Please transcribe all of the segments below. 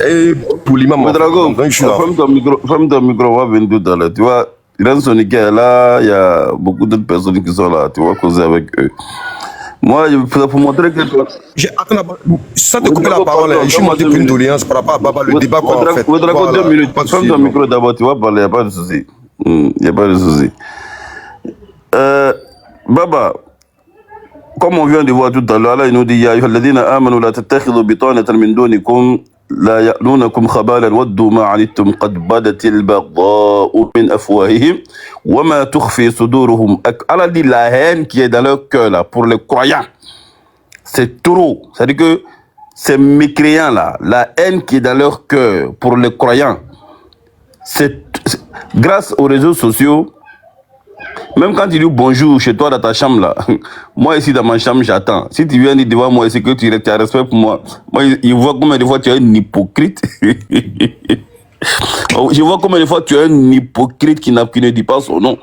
Et pour l'imam, Mais Drago, je suis là. ferme ton micro, on va venir tout à l'heure. Tu vois, Iran Sonic est là, il y a beaucoup d'autres personnes qui sont là. Tu vas causer avec eux. Moi, pour montrer que... Attends, sans te couper la parole, je suis monté pour une doléance par rapport à Baba, le débat qu'on a fait. Drago, Voilà, 2 minutes. pas de Ferme souci, ton micro d'abord, tu vas parler, il n'y a pas de souci. Il n'y a pas de souci. Baba, comme on vient de voir tout à l'heure, là, il nous dit Ya ayyuhalladhina amanu la tattakhidhu bitanatan min dunikum la ya'lunakum khabalan waddu ma 'anittum qad badatil baghdha'u min afwahihim wa ma tukhfi suduruhum. Allah dit la haine qui est dans leur cœur là pour les croyants. C'est trop. C'est-à-dire que ces mécréants là, la haine qui est dans leur cœur pour les croyants, c'est grâce aux réseaux sociaux. Même quand tu dis bonjour chez toi dans ta chambre là, moi ici dans ma chambre j'attends. Si tu viens dire devant moi, c'est que tu as respect pour moi. Moi, je vois combien de fois tu es un hypocrite. Je vois combien de fois tu es un hypocrite qui ne dit pas son nom.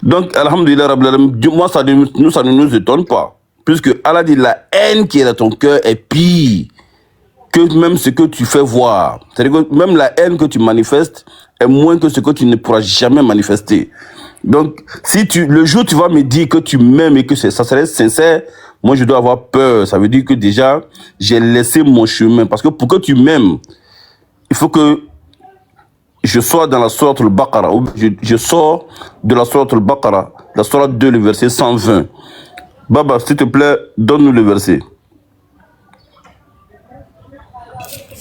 Donc, alhamdulillah, moi ça ne nous étonne pas. Puisque Allah dit la haine qui est dans ton cœur est pire que même ce que tu fais voir. C'est-à-dire que même la haine que tu manifestes est moins que ce que tu ne pourras jamais manifester. Donc, si le jour où tu vas me dire que tu m'aimes et que ça serait sincère, moi je dois avoir peur. Ça veut dire que déjà, j'ai laissé mon chemin. Parce que pour que tu m'aimes, il faut que je sois dans la sourate al-Baqarah. Je sors de la sourate al-Baqarah, la sourate 2, le verset 120. Baba, s'il te plaît, donne-nous le verset.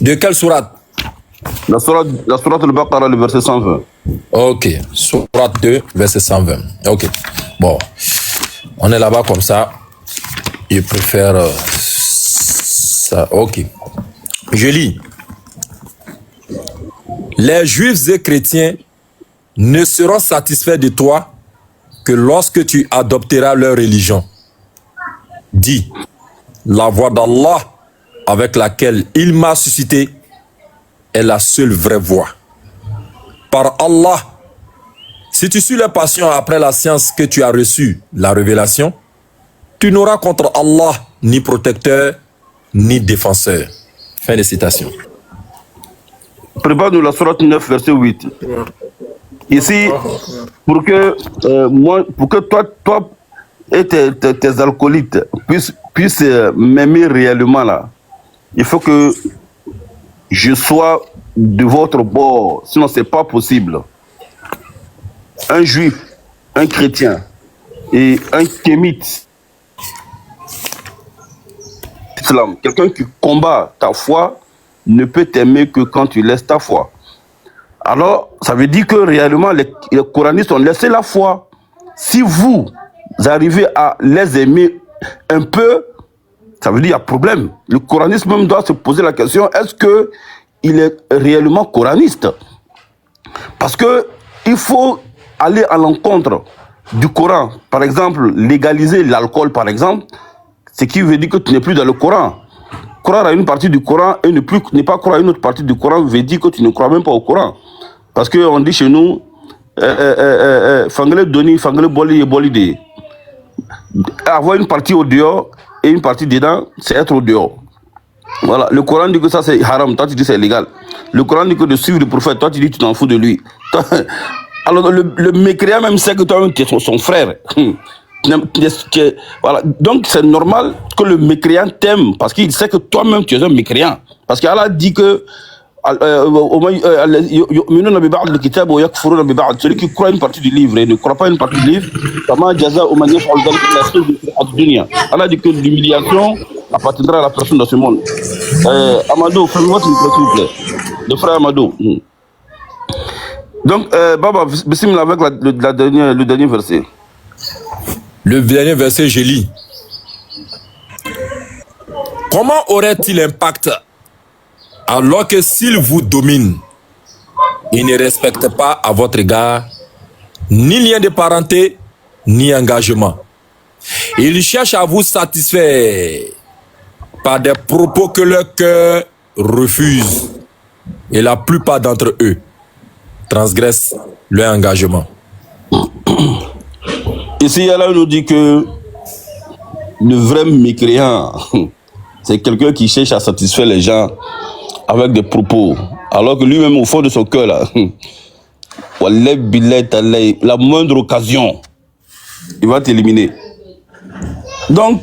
De quelle sourate? La sourate al-Baqarah, le verset 120. Ok, sourate 2, verset 120. Ok, bon, on est là-bas comme ça. Je préfère ça. Ok, je lis. Les juifs et chrétiens ne seront satisfaits de toi que lorsque tu adopteras leur religion. Dis, la voix d'Allah avec laquelle il m'a suscité est la seule vraie voie. Par Allah, si tu suis les passions après la science que tu as reçue, la révélation, tu n'auras contre Allah ni protecteur, ni défenseur. Fin de citation. Prépare-nous la sourate 9, verset 8. Ici, pour que toi et tes alcoolites puissent m'aimer réellement là, il faut que je sois de votre bord, sinon c'est pas possible. Un juif, un chrétien et un kémite, islam, quelqu'un qui combat ta foi ne peut t'aimer que quand tu laisses ta foi. Alors, ça veut dire que réellement les coranistes ont laissé la foi. Si vous arrivez à les aimer un peu, ça veut dire qu'il y a problème. Le coraniste même doit se poser la question, est-ce qu'il est réellement coraniste? Parce que il faut aller à l'encontre du Coran. Par exemple, légaliser l'alcool, par exemple, ce qui veut dire que tu n'es plus dans le Coran. Croire à une partie du Coran et ne pas croire à une autre partie du Coran veut dire que tu ne crois même pas au Coran. Parce qu'on dit chez nous, Fangele Doni, Fangele Boli et Bolide. Avoir une partie au dehors et une partie dedans, c'est être au dehors. Voilà, le Coran dit que ça c'est haram, toi tu dis c'est légal. Le Coran dit que de suivre le prophète, toi tu dis que tu t'en fous de lui. Alors le mécréant même sait que toi tu es son frère. Voilà. Donc c'est normal que le mécréant t'aime parce qu'il sait que toi-même tu es un mécréant. Parce qu'Allah dit que celui qui croit une partie du livre et ne croit pas une partie du livre, Allah dit que l'humiliation appartiendra à la personne dans ce monde. Amadou, fais-moi s'il vous plaît. Le frère Amadou. Donc, Baba, bismillah avec le dernier verset. Le dernier verset, je lis. Comment aurait-il impact alors que s'il vous domine, il ne respecte pas à votre égard ni lien de parenté, ni engagement. Il cherche à vous satisfaire par des propos que leur cœur refuse. Et la plupart d'entre eux transgressent leur engagement. Ici, Allah nous dit que le vrai mécréant, c'est quelqu'un qui cherche à satisfaire les gens avec des propos, alors que lui-même, au fond de son cœur, là, Wallah billah tallah, la moindre occasion, il va t'éliminer. Donc,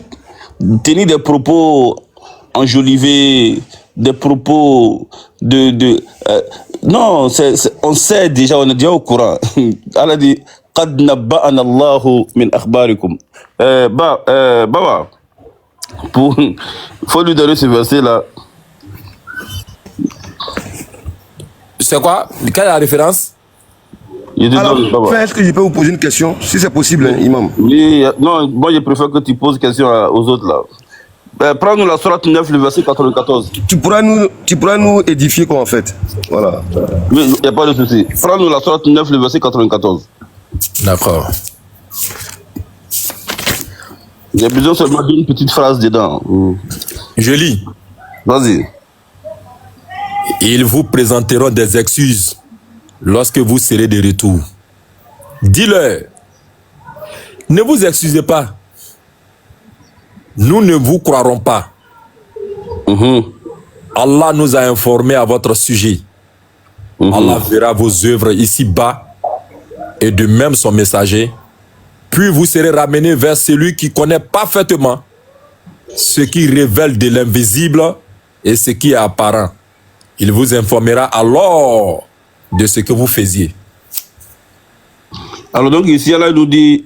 tenir des propos enjolivés, des propos non, on sait déjà, on est déjà au courant. Allah dit, قد نبأنا الله من أخباركم. Baba, faut lui donner ce verset là. C'est quoi? Quelle est la référence? Je te Alors, donne, Baba. enfin, est-ce que je peux vous poser une question, si c'est possible, hein, imam? Oui, non, moi je préfère que tu poses question aux autres là. Prends-nous la sourate 9, le verset 94. Tu pourras nous édifier quoi en fait? Voilà. Oui, il n'y a pas de souci. Prends-nous la sourate 9, le verset 94. D'accord. J'ai besoin seulement d'une petite phrase dedans. Je lis. Vas-y. Ils vous présenteront des excuses lorsque vous serez de retour. Dis-leur, ne vous excusez pas. Nous ne vous croirons pas. Allah nous a informés à votre sujet. Allah verra vos œuvres ici-bas et de même son messager. Puis vous serez ramenés vers celui qui connaît parfaitement ce qui révèle de l'invisible et ce qui est apparent. Il vous informera alors de ce que vous faisiez. Alors donc ici Allah nous dit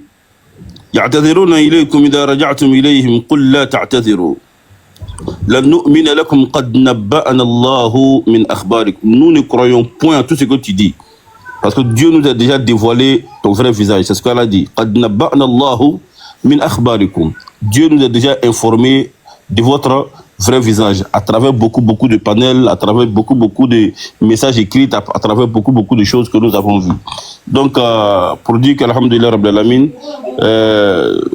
يعتذرون إليكم إذا رجعتم إليهم قل لا تعتذروا لن نؤمن لكم قد نبأنا الله من أخباركم. Nous ne croyons point à tout ce que tu dis parce que Dieu nous a déjà dévoilé ton vrai visage. C'est ce qu'Allah dit. قد نبأنا الله من أخباركم. Dieu nous a déjà informé de votre vrai visage à travers beaucoup de panels, à travers beaucoup de messages écrits, à travers beaucoup de choses que nous avons vues. Donc pour dire qu'Alhamdulillah Rabbil Alamin,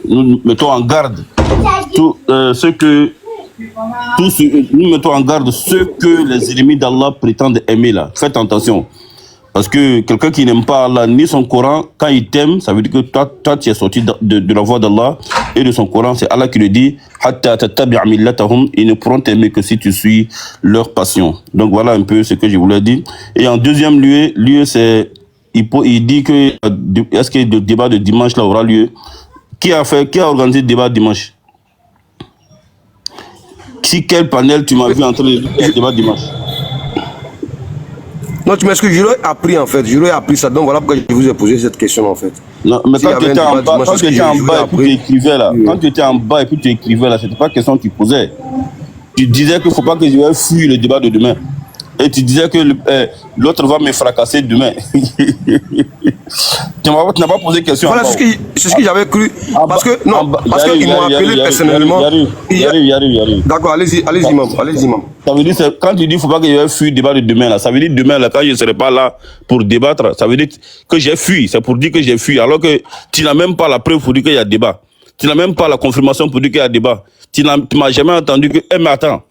nous mettons en garde nous mettons en garde ceux que les ennemis d'Allah prétendent aimer là. Faites attention. Parce que quelqu'un qui n'aime pas Allah ni son Coran, quand il t'aime, ça veut dire que toi tu es sorti de la voie d'Allah et de son Coran. C'est Allah qui le dit. Ils ne pourront t'aimer que si tu suis leur passion. Donc voilà un peu ce que je voulais dire. Et en deuxième lieu c'est, il dit que, est-ce que le débat de dimanche là aura lieu? Qui a organisé le débat dimanche? Quel panel tu m'as vu en train de faire le débat dimanche? Non, tu m'excuses, je l'ai appris en fait, ça, donc voilà pourquoi je vous ai posé cette question en fait. Non, mais quand tu étais en bas, et puis tu écrivais là, c'était pas question que tu posais. Tu disais qu'il ne faut pas que je vais fuir le débat de demain. Et tu disais que l'autre va me fracasser demain. Tu n'as pas posé question. Voilà, c'est ce que j'avais cru. Parce qu'ils m'ont appelé personnellement. J'arrive. D'accord, allez-y, imam. Ça veut dire, quand tu dis qu'il ne faut pas que je vais fuir le débat de demain, là, ça veut dire demain, là, quand je ne serai pas là pour débattre, ça veut dire que j'ai fui. C'est pour dire que j'ai fui. Alors que tu n'as même pas la preuve pour dire qu'il y a débat. Tu n'as même pas la confirmation pour dire qu'il y a débat. Tu m'as jamais entendu que, mais attends.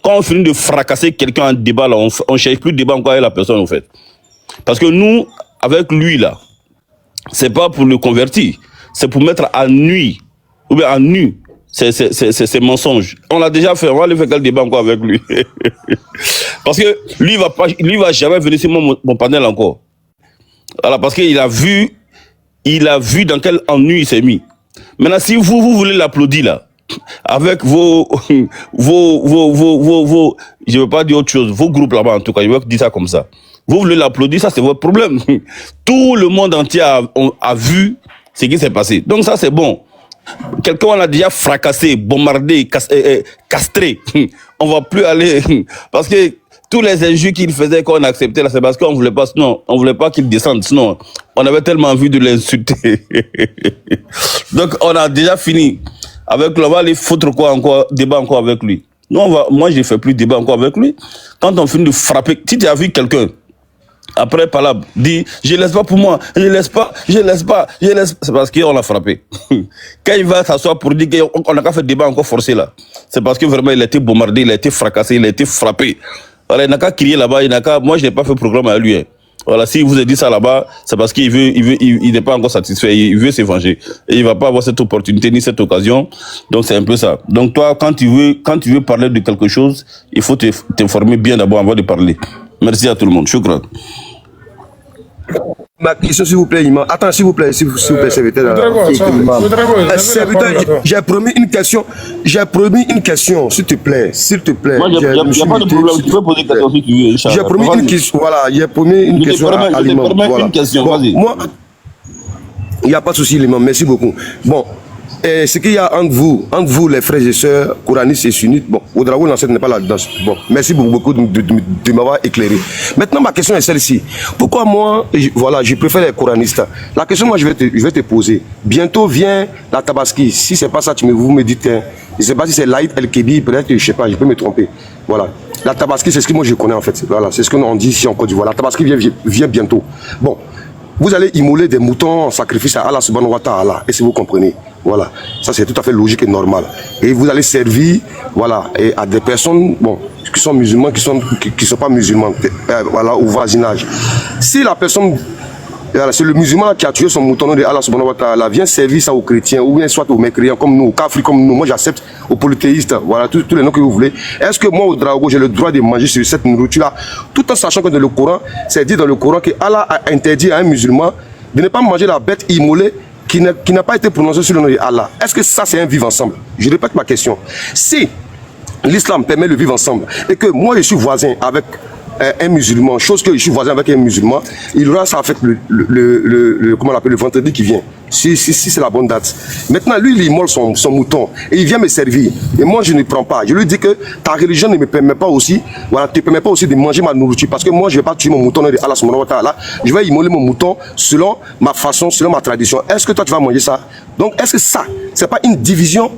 Quand on finit de fracasser quelqu'un en débat, là, on ne cherche plus de débat encore avec la personne, en fait. Parce que nous, avec lui, là, c'est pas pour le convertir, c'est pour mettre à nu, ou bien à nu, ces mensonges. On l'a déjà fait, on va aller faire quel débat encore avec lui. Parce que lui, il va jamais venir sur mon panel encore. Voilà, parce qu'il a vu dans quel ennui il s'est mis. Maintenant, si vous voulez l'applaudir, là, avec vos, je veux pas dire autre chose, vos groupes là-bas en tout cas, je veux dire ça comme ça. Vous voulez l'applaudir, ça c'est votre problème. Tout le monde entier a vu ce qui s'est passé. Donc ça c'est bon. Quelqu'un on a déjà fracassé, bombardé, castré. On va plus aller, parce que tous les injures qu'il faisait quand on acceptait là, c'est parce qu'on voulait pas, sinon, on voulait pas qu'il descende, sinon on avait tellement envie de l'insulter. Donc on a déjà fini. Avec lui, on va aller foutre quoi encore, débat encore avec lui. Nous, moi, je ne fais plus débat encore avec lui. Quand on finit de frapper, si tu as vu quelqu'un, après palabre, dit, je laisse pas pour moi, je laisse pas, c'est parce qu'on l'a frappé. Quand il va s'asseoir pour dire qu'on n'a qu'à faire débat encore forcé là, c'est parce que vraiment il a été bombardé, il a été fracassé, il a été frappé. Alors, il n'a qu'à crier là-bas, moi, je n'ai pas fait programme à lui. Hein. Voilà, s'il vous a dit ça là-bas, c'est parce qu'il il n'est pas encore satisfait, il veut se venger. Et il va pas avoir cette opportunité ni cette occasion. Donc c'est un peu ça. Donc toi, quand tu veux parler de quelque chose, il faut t'informer bien d'abord avant de parler. Merci à tout le monde. Shukran. Ma question, s'il vous plaît, imam. Attends, s'il vous plaît, serviteur. Serviteur, j'ai promis une question. S'il te plaît. Moi, il n'y a pas de problème. Tu peux poser une question si tu veux. J'ai promis une question. Voilà, j'ai promis une question à l'imam. Voilà. Une question, bon, vas-y. Moi, il n'y a pas de souci, l'imam. Merci beaucoup. Bon. Ce qu'il y a entre vous, les frères et sœurs, couranistes et sunnites, bon, au drapeau, l'ancêtre n'est pas là-dedans. Bon, merci beaucoup de m'avoir éclairé. Maintenant, ma question est celle-ci. Pourquoi moi, voilà, je préfère les couranistes? La question, moi, je vais te poser. Bientôt vient la Tabaski. Si c'est pas ça, vous me dites, hein, je ne sais pas si c'est Laït El-Kébi, peut-être, je ne sais pas, je peux me tromper. Voilà. La Tabaski, c'est ce que moi je connais en fait. Voilà, c'est ce qu'on dit ici en Côte d'Ivoire. La Tabaski vient bientôt. Bon. Vous allez immoler des moutons en sacrifice à Allah subhanahu wa ta'ala. Et si vous comprenez, voilà, ça c'est tout à fait logique et normal. Et vous allez servir, voilà, et à des personnes, bon, qui sont musulmans, qui sont pas musulmans, voilà, au voisinage. Si la personne, c'est le musulman qui a tué son mouton de Allah subhanahu wa ta'ala, vient servir ça aux chrétiens, ou bien soit aux mécréants comme nous, aux kafri comme nous, moi j'accepte, aux polythéistes, voilà, tous les noms que vous voulez. Est-ce que moi, au Drago, j'ai le droit de manger sur cette nourriture-là, tout en sachant que dans le Coran, c'est dit dans le Coran que Allah a interdit à un musulman de ne pas manger la bête immolée qui n'a pas été prononcée sur le nom de Allah. Est-ce que ça, c'est un vivre ensemble? Je répète ma question. Si l'islam permet le vivre ensemble et que moi, je suis voisin avec un musulman, chose que je suis voisin avec un musulman, il aura ça avec comment on l'appelle, le vendredi qui vient, si c'est la bonne date. Maintenant, lui, il immole son mouton et il vient me servir. Et moi, je ne prends pas. Je lui dis que ta religion ne me permet pas aussi, voilà, te permet pas aussi de manger ma nourriture parce que moi, je ne vais pas tuer mon mouton de Allah subhanahu wa ta'ala. Je vais immoler mon mouton selon ma façon, selon ma tradition. Est-ce que toi, tu vas manger ça? Donc, est-ce que ça, c'est pas une division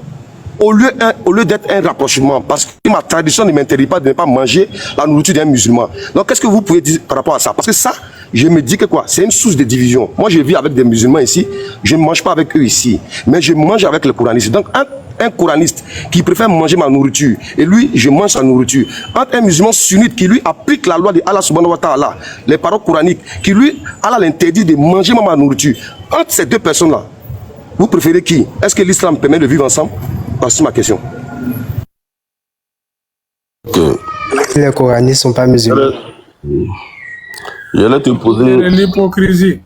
au lieu d'être un rapprochement, parce que ma tradition ne m'interdit pas de ne pas manger la nourriture d'un musulman. Donc, qu'est-ce que vous pouvez dire par rapport à ça? Parce que ça, je me dis que quoi? C'est une source de division. Moi, je vis avec des musulmans ici, je ne mange pas avec eux ici, mais je mange avec les couranistes. Donc, un couraniste qui préfère manger ma nourriture, et lui, je mange sa nourriture. Entre un musulman sunnite qui, lui, applique la loi de Allah subhanahu wa ta'ala, les paroles coraniques, qui, lui, Allah l'interdit de manger ma nourriture. Entre ces deux personnes-là, vous préférez qui? Est-ce que l'islam permet de vivre ensemble? C'est ma question. Les coranistes ne sont pas musulmans. J'allais te poser... L'hypocrisie.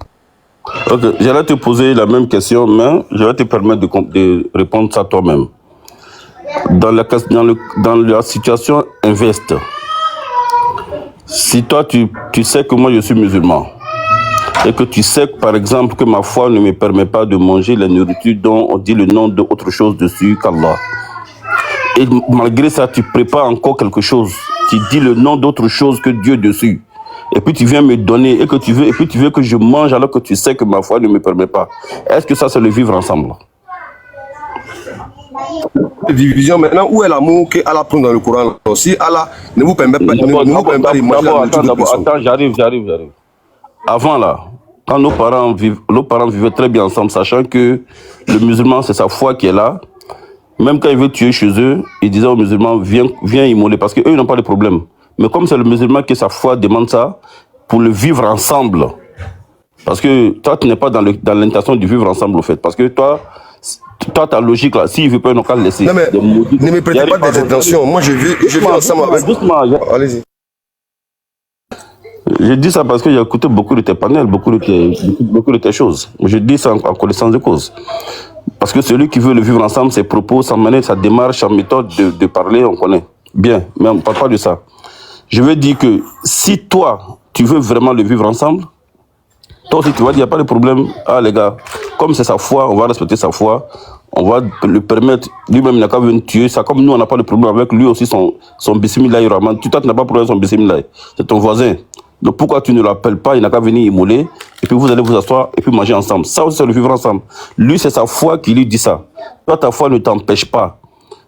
Ok, j'allais te poser la même question, mais je vais te permettre de répondre ça toi-même. Dans la situation inverse, si toi tu sais que moi je suis musulman, et que tu sais, par exemple, que ma foi ne me permet pas de manger la nourriture dont on dit le nom d'autre chose dessus qu'Allah. Et malgré ça, tu prépares encore quelque chose. Tu dis le nom d'autre chose que Dieu dessus. Et puis tu viens me donner, et puis tu veux que je mange alors que tu sais que ma foi ne me permet pas. Est-ce que ça, c'est le vivre ensemble? Division maintenant, où est l'amour qu'Allah prend dans le Coran? Si Allah ne vous permet pas, de manger la nourriture de personne. Attends, j'arrive. Avant là, quand nos parents vivaient très bien ensemble, sachant que le musulman, c'est sa foi qui est là, même quand il veut tuer chez eux, il disait aux musulmans, viens immoler, parce qu'eux, ils n'ont pas de problème. Mais comme c'est le musulman que sa foi demande ça, pour le vivre ensemble, parce que toi, tu n'es pas dans l'intention de vivre ensemble, au fait, parce que toi, ta logique là, s'il ne veut pas, ils n'ont qu'à le laisser. Non mais, ne me prêtez pas des intentions, moi je vis ensemble avec... Allez-y. Je dis ça parce que j'ai écouté beaucoup de tes panels, beaucoup de tes choses. Je dis ça en connaissance de cause. Parce que celui qui veut le vivre ensemble, ses propos, sa manière, sa démarche, sa méthode de parler, on connaît. Bien, mais on ne parle pas de ça. Je veux dire que si toi, tu veux vraiment le vivre ensemble, toi aussi tu vas dire, il n'y a pas de problème. Ah les gars, comme c'est sa foi, on va respecter sa foi. On va le permettre, lui-même il n'a qu'à venir tuer ça. Comme nous, on n'a pas de problème avec lui aussi, son bismillah rahman. Tu n'as pas de problème avec son bismillah. C'est ton voisin. Donc pourquoi tu ne l'appelles pas, il n'a qu'à venir immoler, et puis vous allez vous asseoir et puis manger ensemble. Ça aussi, c'est le vivre ensemble. Lui, c'est sa foi qui lui dit ça. Toi, ta foi ne t'empêche pas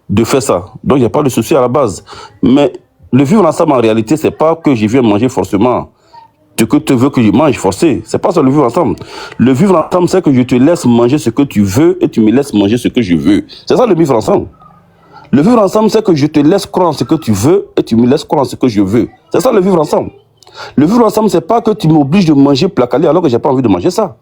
de faire ça. Donc il n'y a pas de souci à la base. Mais le vivre ensemble, en réalité, c'est pas que je viens manger forcément ce que tu veux que je mange forcé. C'est pas ça le vivre ensemble. Le vivre ensemble, c'est que je te laisse manger ce que tu veux et tu me laisses manger ce que je veux. C'est ça le vivre ensemble. Le vivre ensemble, c'est que je te laisse croire en ce que tu veux et tu me laisses croire en ce que je veux. C'est ça le vivre ensemble. Le vivre ensemble, c'est pas que tu m'obliges de manger placalé alors que j'ai pas envie de manger ça.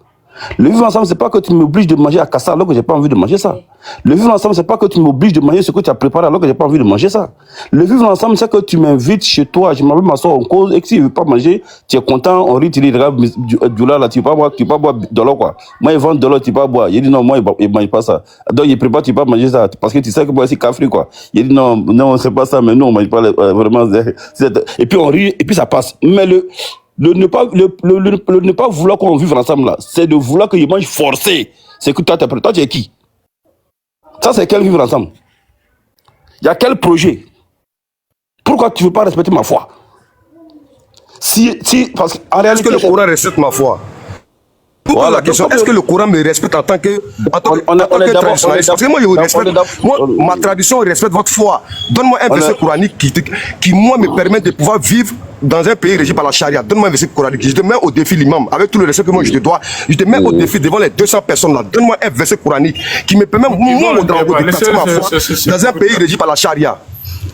Le vivre ensemble, c'est pas que tu m'obliges de manger à Kassa alors que j'ai pas envie de manger ça. Le vivre ensemble, c'est pas que tu m'obliges de manger ce que tu as préparé alors que j'ai pas envie de manger ça. Le vivre ensemble, c'est que tu m'invites chez toi, je m'appelle m'asseoir en cause, et que si je veux pas manger, tu es content, on rit, tu dis, regarde, du là, tu peux pas boire de l'eau, quoi. Moi, ils vendent de l'eau, tu peux pas boire. Il dit, non, moi, il mange pas ça. Donc, il prépare, tu peux pas manger ça. Parce que tu sais que moi, c'est café, quoi. Il dit, non, non, c'est pas ça, mais nous, on mange pas vraiment. Et puis, on rit, et puis ça passe. Mais le ne pas vouloir qu'on vive ensemble là, c'est de vouloir que je mange forcé. C'est que toi, tu es qui? Ça, c'est quel vivre ensemble? Il y a quel projet? Pourquoi tu ne veux pas respecter ma foi? Parce qu'en réalité, est-ce que le Coran respecte ma foi? Pourquoi la question, est-ce que le Coran me respecte en tant que traditionnaliste? Parce que moi, je vous respecte. Moi, ma tradition respecte votre foi. Donne-moi un verset coranique qui, moi, me permet de pouvoir vivre dans un pays régi par la charia. Donne-moi un verset coranique. Je te mets au défi l'imam. Avec tout le respect que moi, je te dois. Je te mets au défi devant les 200 personnes là. Donne-moi un verset coranique qui me permet, moi, de pratiquer ma foi dans un pays régi par la charia.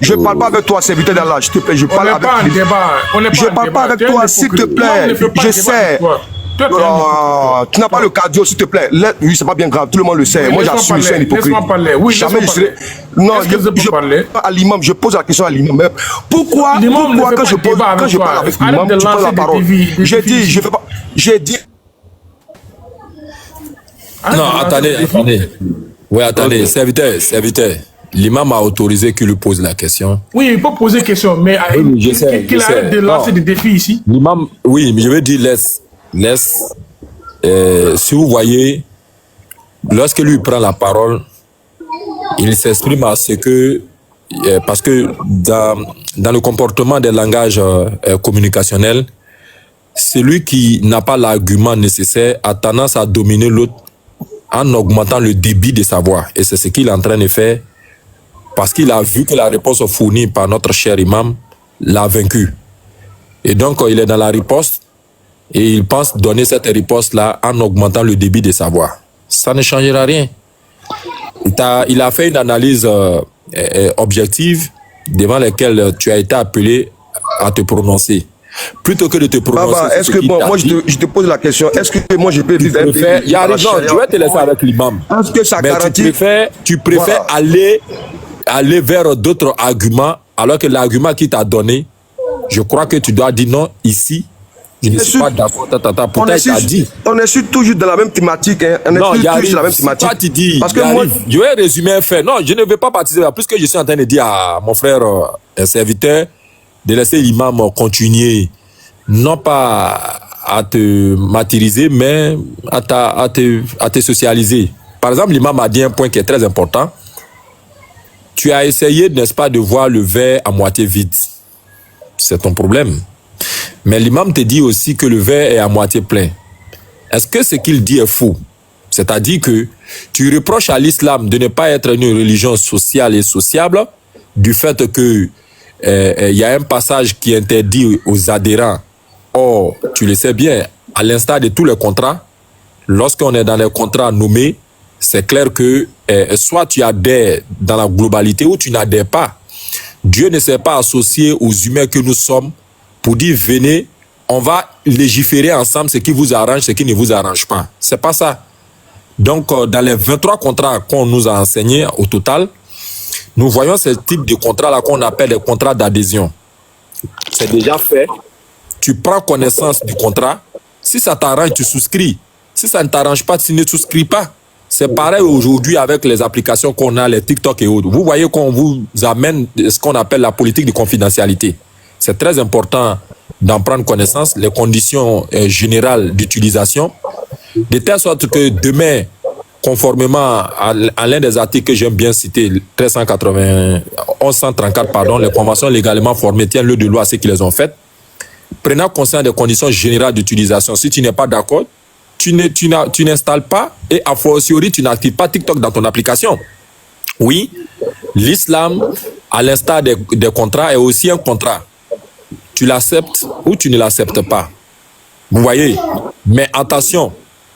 Je ne parle pas avec toi, serviteur d'Allah, s'il te plaît. Je parle avec lui. Je ne parle pas avec toi, s'il te plaît. Je sais. Tu n'as pas le cardio, s'il te plaît. Oui, c'est pas bien grave, tout le monde le sait. Moi, j'assume, je suis un hypocrite. Jamais je serai. Non, à l'imam, je pose la question à l'imam. Pourquoi quand je parle avec l'imam, tu prends la parole? J'ai dit, je ne fais pas. J'ai dit. Non, attendez. Oui, attendez, serviteur. L'imam a autorisé qu'il lui pose la question. Oui, il peut poser question, mais qu'il arrête de lancer des défis ici. L'imam, oui, mais je veux dire, laisse. Si vous voyez, lorsque lui prend la parole, il s'exprime à ce que, parce que dans le comportement des langages communicationnels, celui qui n'a pas l'argument nécessaire a tendance à dominer l'autre en augmentant le débit de sa voix. Et c'est ce qu'il est en train de faire parce qu'il a vu que la réponse fournie par notre cher imam l'a vaincu. Et donc, il est dans la riposte. Et il pense donner cette riposte-là en augmentant le débit de sa voix. Ça ne changera rien. Il a fait une analyse objective devant laquelle tu as été appelé à te prononcer. Plutôt que de te prononcer... Baba, est-ce que, moi, je te pose la question, est-ce que moi, je peux vivre un pays... Non, je vais te laisser avec l'imam. Est-ce que ça garantit... Tu préfères aller vers d'autres arguments, alors que l'argument qu'il t'a donné, je crois que tu dois dire non, ici... Je ne suis pas d'accord. Pourtant, il t'a dit. On est toujours dans la même thématique. Hein. Non, il arrive. La même thématique. Toi, tu dis, parce que moi, je vais résumer un fait. Non, je ne vais pas participer. Puisque je suis en train de dire à mon frère, un serviteur, de laisser l'imam continuer, non pas à te martyriser, mais à te socialiser. Par exemple, l'imam a dit un point qui est très important. Tu as essayé, n'est-ce pas, de voir le verre à moitié vide. C'est ton problème. Mais l'imam te dit aussi que le verre est à moitié plein. Est-ce que ce qu'il dit est faux? C'est-à-dire que tu reproches à l'islam de ne pas être une religion sociale et sociable du fait que y a un passage qui interdit aux adhérents. Or, tu le sais bien, à l'instar de tous les contrats, lorsqu'on est dans les contrats nommés, c'est clair que soit tu adhères dans la globalité ou tu n'adhères pas. Dieu ne s'est pas associé aux humains que nous sommes pour dire, venez, on va légiférer ensemble ce qui vous arrange, ce qui ne vous arrange pas. C'est pas ça. Donc, dans les 23 contrats qu'on nous a enseignés au total, nous voyons ce type de contrats-là qu'on appelle les contrats d'adhésion. C'est déjà fait. Tu prends connaissance du contrat. Si ça t'arrange, tu souscris. Si ça ne t'arrange pas, tu ne souscris pas. C'est pareil aujourd'hui avec les applications qu'on a, les TikTok et autres. Vous voyez qu'on vous amène ce qu'on appelle la politique de confidentialité. C'est très important d'en prendre connaissance, les conditions générales d'utilisation, de telle sorte que demain, conformément à l'un des articles que j'aime bien citer, 1134, pardon, les conventions légalement formées tiennent lieu de loi à ceux qui les ont faites, prenant conscience des conditions générales d'utilisation. Si tu n'es pas d'accord, tu n'installes pas et a fortiori, tu n'actives pas TikTok dans ton application. Oui, l'islam, à l'instar des contrats, est aussi un contrat. Tu l'acceptes ou tu ne l'acceptes pas. Vous voyez? Mais attention,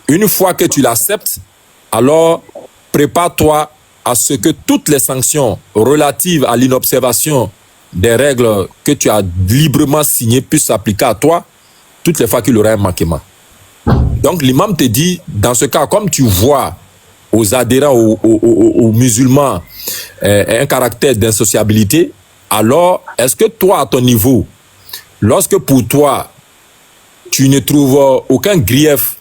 une fois que tu l'acceptes, alors prépare-toi à ce que toutes les sanctions relatives à l'inobservation des règles que tu as librement signées puissent s'appliquer à toi toutes les fois qu'il y aura un manquement. Donc l'imam te dit, dans ce cas, comme tu vois aux adhérents, aux musulmans, un caractère d'insociabilité, alors est-ce que toi, à ton niveau, lorsque pour toi, tu ne trouves aucun grief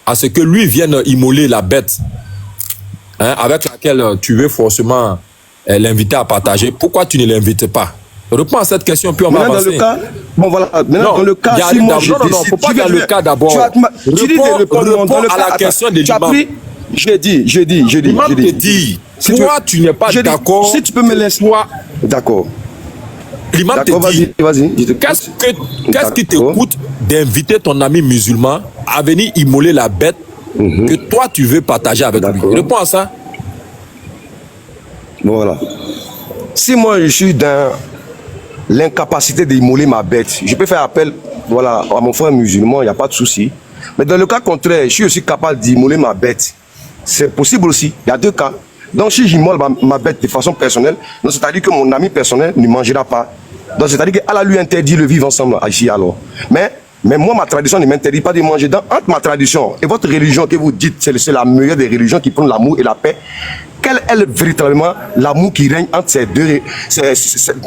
à ce que lui vienne immoler la bête, hein, avec laquelle tu veux forcément l'inviter à partager, pourquoi tu ne l'invites pas? Réponds à cette question, puis on va avancer. Dans le cas, bon voilà, maintenant dans le cas, si moi je décide... Non, faut pas dans le cas d'abord. Réponds à la question de l'imam. J'ai dit. L'imam te dit, toi, tu n'es pas d'accord. Si tu peux me laisser... D'accord. L'imam te dit, qu'est-ce qui te coûte d'inviter ton ami musulman à venir immoler la bête que toi, tu veux partager avec lui? Réponds à ça. Voilà. Si moi, je suis dans l'incapacité d'immoler ma bête, je peux faire appel, voilà, à mon frère musulman, il n'y a pas de souci. Mais dans le cas contraire, je suis aussi capable d'immoler ma bête. C'est possible aussi. Il y a deux cas. Donc, si j'immole ma bête de façon personnelle, c'est-à-dire que mon ami personnel ne mangera pas. Donc, c'est-à-dire qu'Allah lui interdit le vivre ensemble ici alors. Mais moi, ma tradition ne m'interdit pas de manger. Entre ma tradition et votre religion que vous dites, c'est la meilleure des religions qui prône l'amour et la paix. Quel est véritablement l'amour qui règne entre ces deux,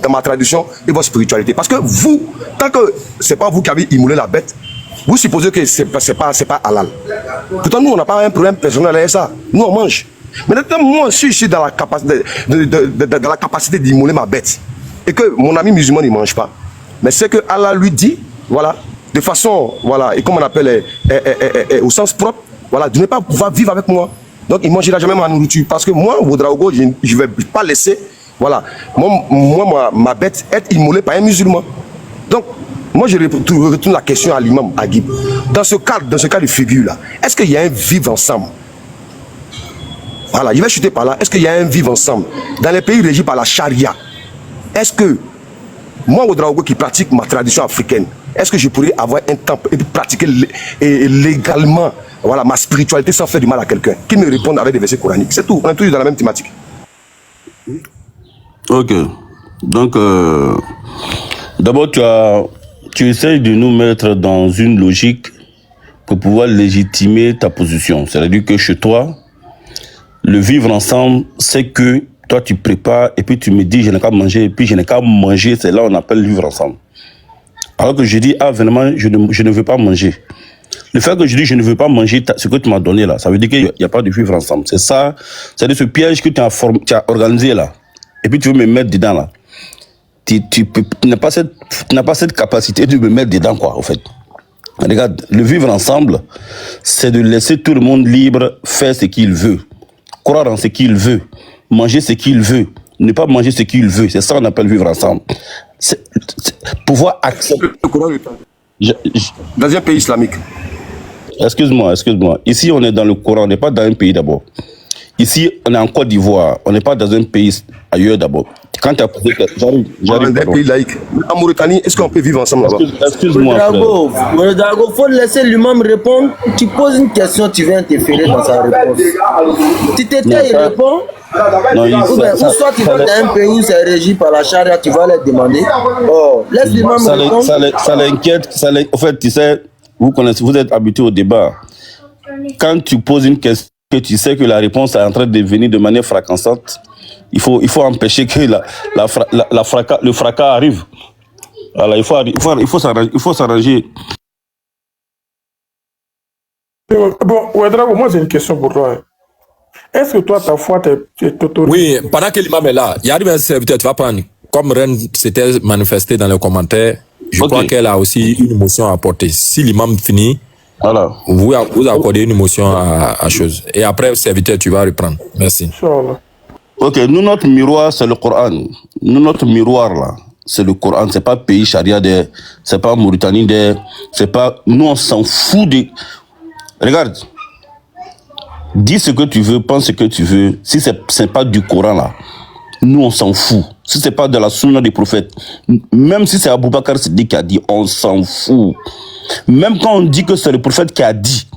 dans ma tradition et votre spiritualité? Parce que vous, tant que ce n'est pas vous qui avez immolé la bête, vous supposez que ce n'est pas halal. Pourtant, nous, on n'a pas un problème personnel avec ça. Nous, on mange. Mais maintenant, moi, je suis dans la capacité d'immoler ma bête et que mon ami musulman ne mange pas. Mais c'est que Allah lui dit, voilà, de façon, voilà, et comme on appelle au sens propre, voilà, de ne pas pouvoir vivre avec moi. Donc, il ne mangera jamais ma nourriture. Parce que moi, Ouedraogo, je ne vais pas laisser, voilà, ma bête être immolée par un musulman. Donc, moi, je retourne la question à l'imam Agib. Dans ce cas de figure-là, est-ce qu'il y a un vivre ensemble? Voilà, je vais chuter par là. Est-ce qu'il y a un vivre ensemble dans les pays régis par la charia? Est-ce que moi, Ouedraogo, qui pratique ma tradition africaine, est-ce que je pourrais avoir un temps et pratiquer légalement, voilà, ma spiritualité sans faire du mal à quelqu'un qui me réponde avec des versets coraniques? C'est tout. On est toujours dans la même thématique. Ok. Donc, d'abord, tu essayes de nous mettre dans une logique pour pouvoir légitimer ta position. C'est-à-dire que chez toi, le vivre ensemble, c'est que toi, tu prépares et puis tu me dis, je n'ai qu'à manger, et puis je n'ai qu'à manger. C'est là qu'on appelle vivre ensemble. Alors que je dis, ah, vraiment, je ne veux pas manger. Le fait que je dis, je ne veux pas manger ce que tu m'as donné là, ça veut dire qu'il n'y a pas de vivre ensemble. C'est ça, c'est ce piège que tu as organisé là. Et puis tu veux me mettre dedans là. Tu n'as pas cette capacité de me mettre dedans, quoi, en fait. Regarde, le vivre ensemble, c'est de laisser tout le monde libre faire ce qu'il veut, croire en ce qu'il veut, manger ce qu'il veut, ne pas manger ce qu'il veut. C'est ça qu'on appelle vivre ensemble. C'est pouvoir accepter. Dans un pays islamique. Excuse-moi. Ici, on est dans le Coran, on n'est pas dans un pays d'abord. Ici, on est en Côte d'Ivoire, on n'est pas dans un pays ailleurs d'abord. Quand tu as posé... J'arrive. Dans un pays laïque. En Mauritanie, est-ce qu'on peut vivre ensemble là-bas? Excuse-moi, Drago, il faut laisser l'imam répondre. Tu poses une question, tu viens interférer dans sa réponse. Tu t'étais, il répond. Non, ou soit tu vas dans un pays où c'est régi par la charia, tu vas leur demander. Oh, laisse l'imam répondre. Ça l'inquiète. En fait, tu sais, vous êtes habitué au débat. Quand tu poses une question, que tu sais que la réponse est en train de venir de manière fracassante, il faut empêcher que le fracas arrive. Voilà, il faut s'arranger. Bon, Ouedraogo, moi j'ai une question pour toi. Est-ce que toi, ta foi t'autorise? Oui, pendant que l'imam est là, il y a un serviteur, tu vas prendre, comme Ren s'était manifesté dans les commentaires, je crois qu'elle a aussi une émotion à apporter. Si l'imam finit, voilà, vous accordez une émotion à chose. Et après, serviteur, tu vas reprendre. Merci. Ok, nous, notre miroir, c'est le Coran. Nous, notre miroir, là, c'est le Coran. C'est pas pays charia, c'est pas Mauritanie, c'est pas... Nous, on s'en fout de... Regarde. Dis ce que tu veux, pense ce que tu veux. Si c'est pas du Coran, là, nous, on s'en fout. Si c'est pas de la sunna des prophètes, même si c'est Aboubakar Siddiq qui a dit, on s'en fout. Même quand on dit que c'est le prophète qui a dit,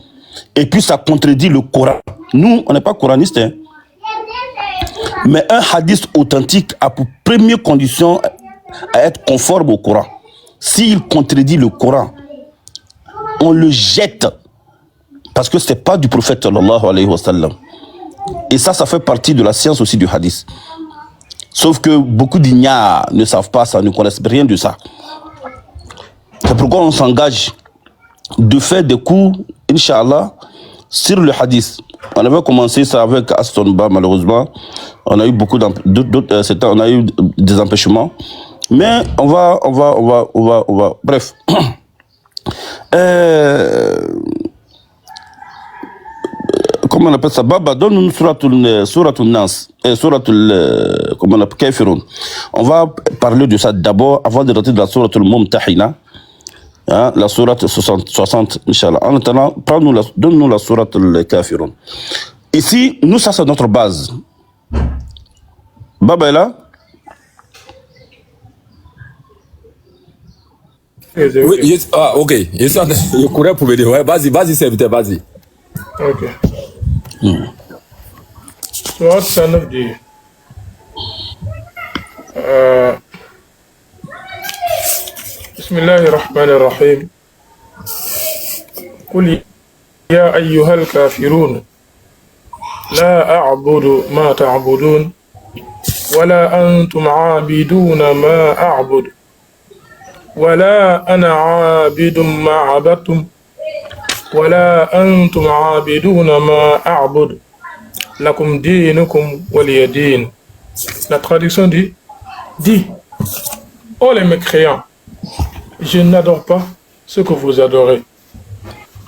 et puis ça contredit le Coran. Nous, on n'est pas coranistes, hein. Mais un hadith authentique a pour première condition à être conforme au Coran. S'il contredit le Coran, on le jette parce que c'est pas du prophète sallallahu alayhi wa sallam. Et ça fait partie de la science aussi du hadith. Sauf que beaucoup d'ignares ne savent pas ça, ne connaissent rien de ça. C'est pourquoi on s'engage de faire des cours, Inch'Allah, sur le hadith. On avait commencé ça avec Aston Ba, malheureusement. On a eu beaucoup on a eu des empêchements. Mais on va. Bref. Comment on appelle ça? Baba, donne-nous Suratul Nas, comment on appelle, Kafirun. On va parler de ça d'abord avant de rentrer dans la Suratul Mumtahina, hein, la Surat 60, Inch'Allah. En attendant, donne-nous la Suratul Kafirun. Ici, nous, ça c'est notre base. Baba est là? Oui, ok. Je courais pour me dire, ouais, vas-y, serviteur, vas-y. Ok. Surat 109 dit Bismillahirrahmanirrahim. قل يا أيها الكافرون لا أعبد ما تعبدون ولا أنتم عابدون ما أعبد ولا أنا عابد ما عبدتم ولا أنتم عابدون ما أعبد لكم دينكم ولي دين. La traduction dit ô les mécréants, je n'adore pas ce que vous adorez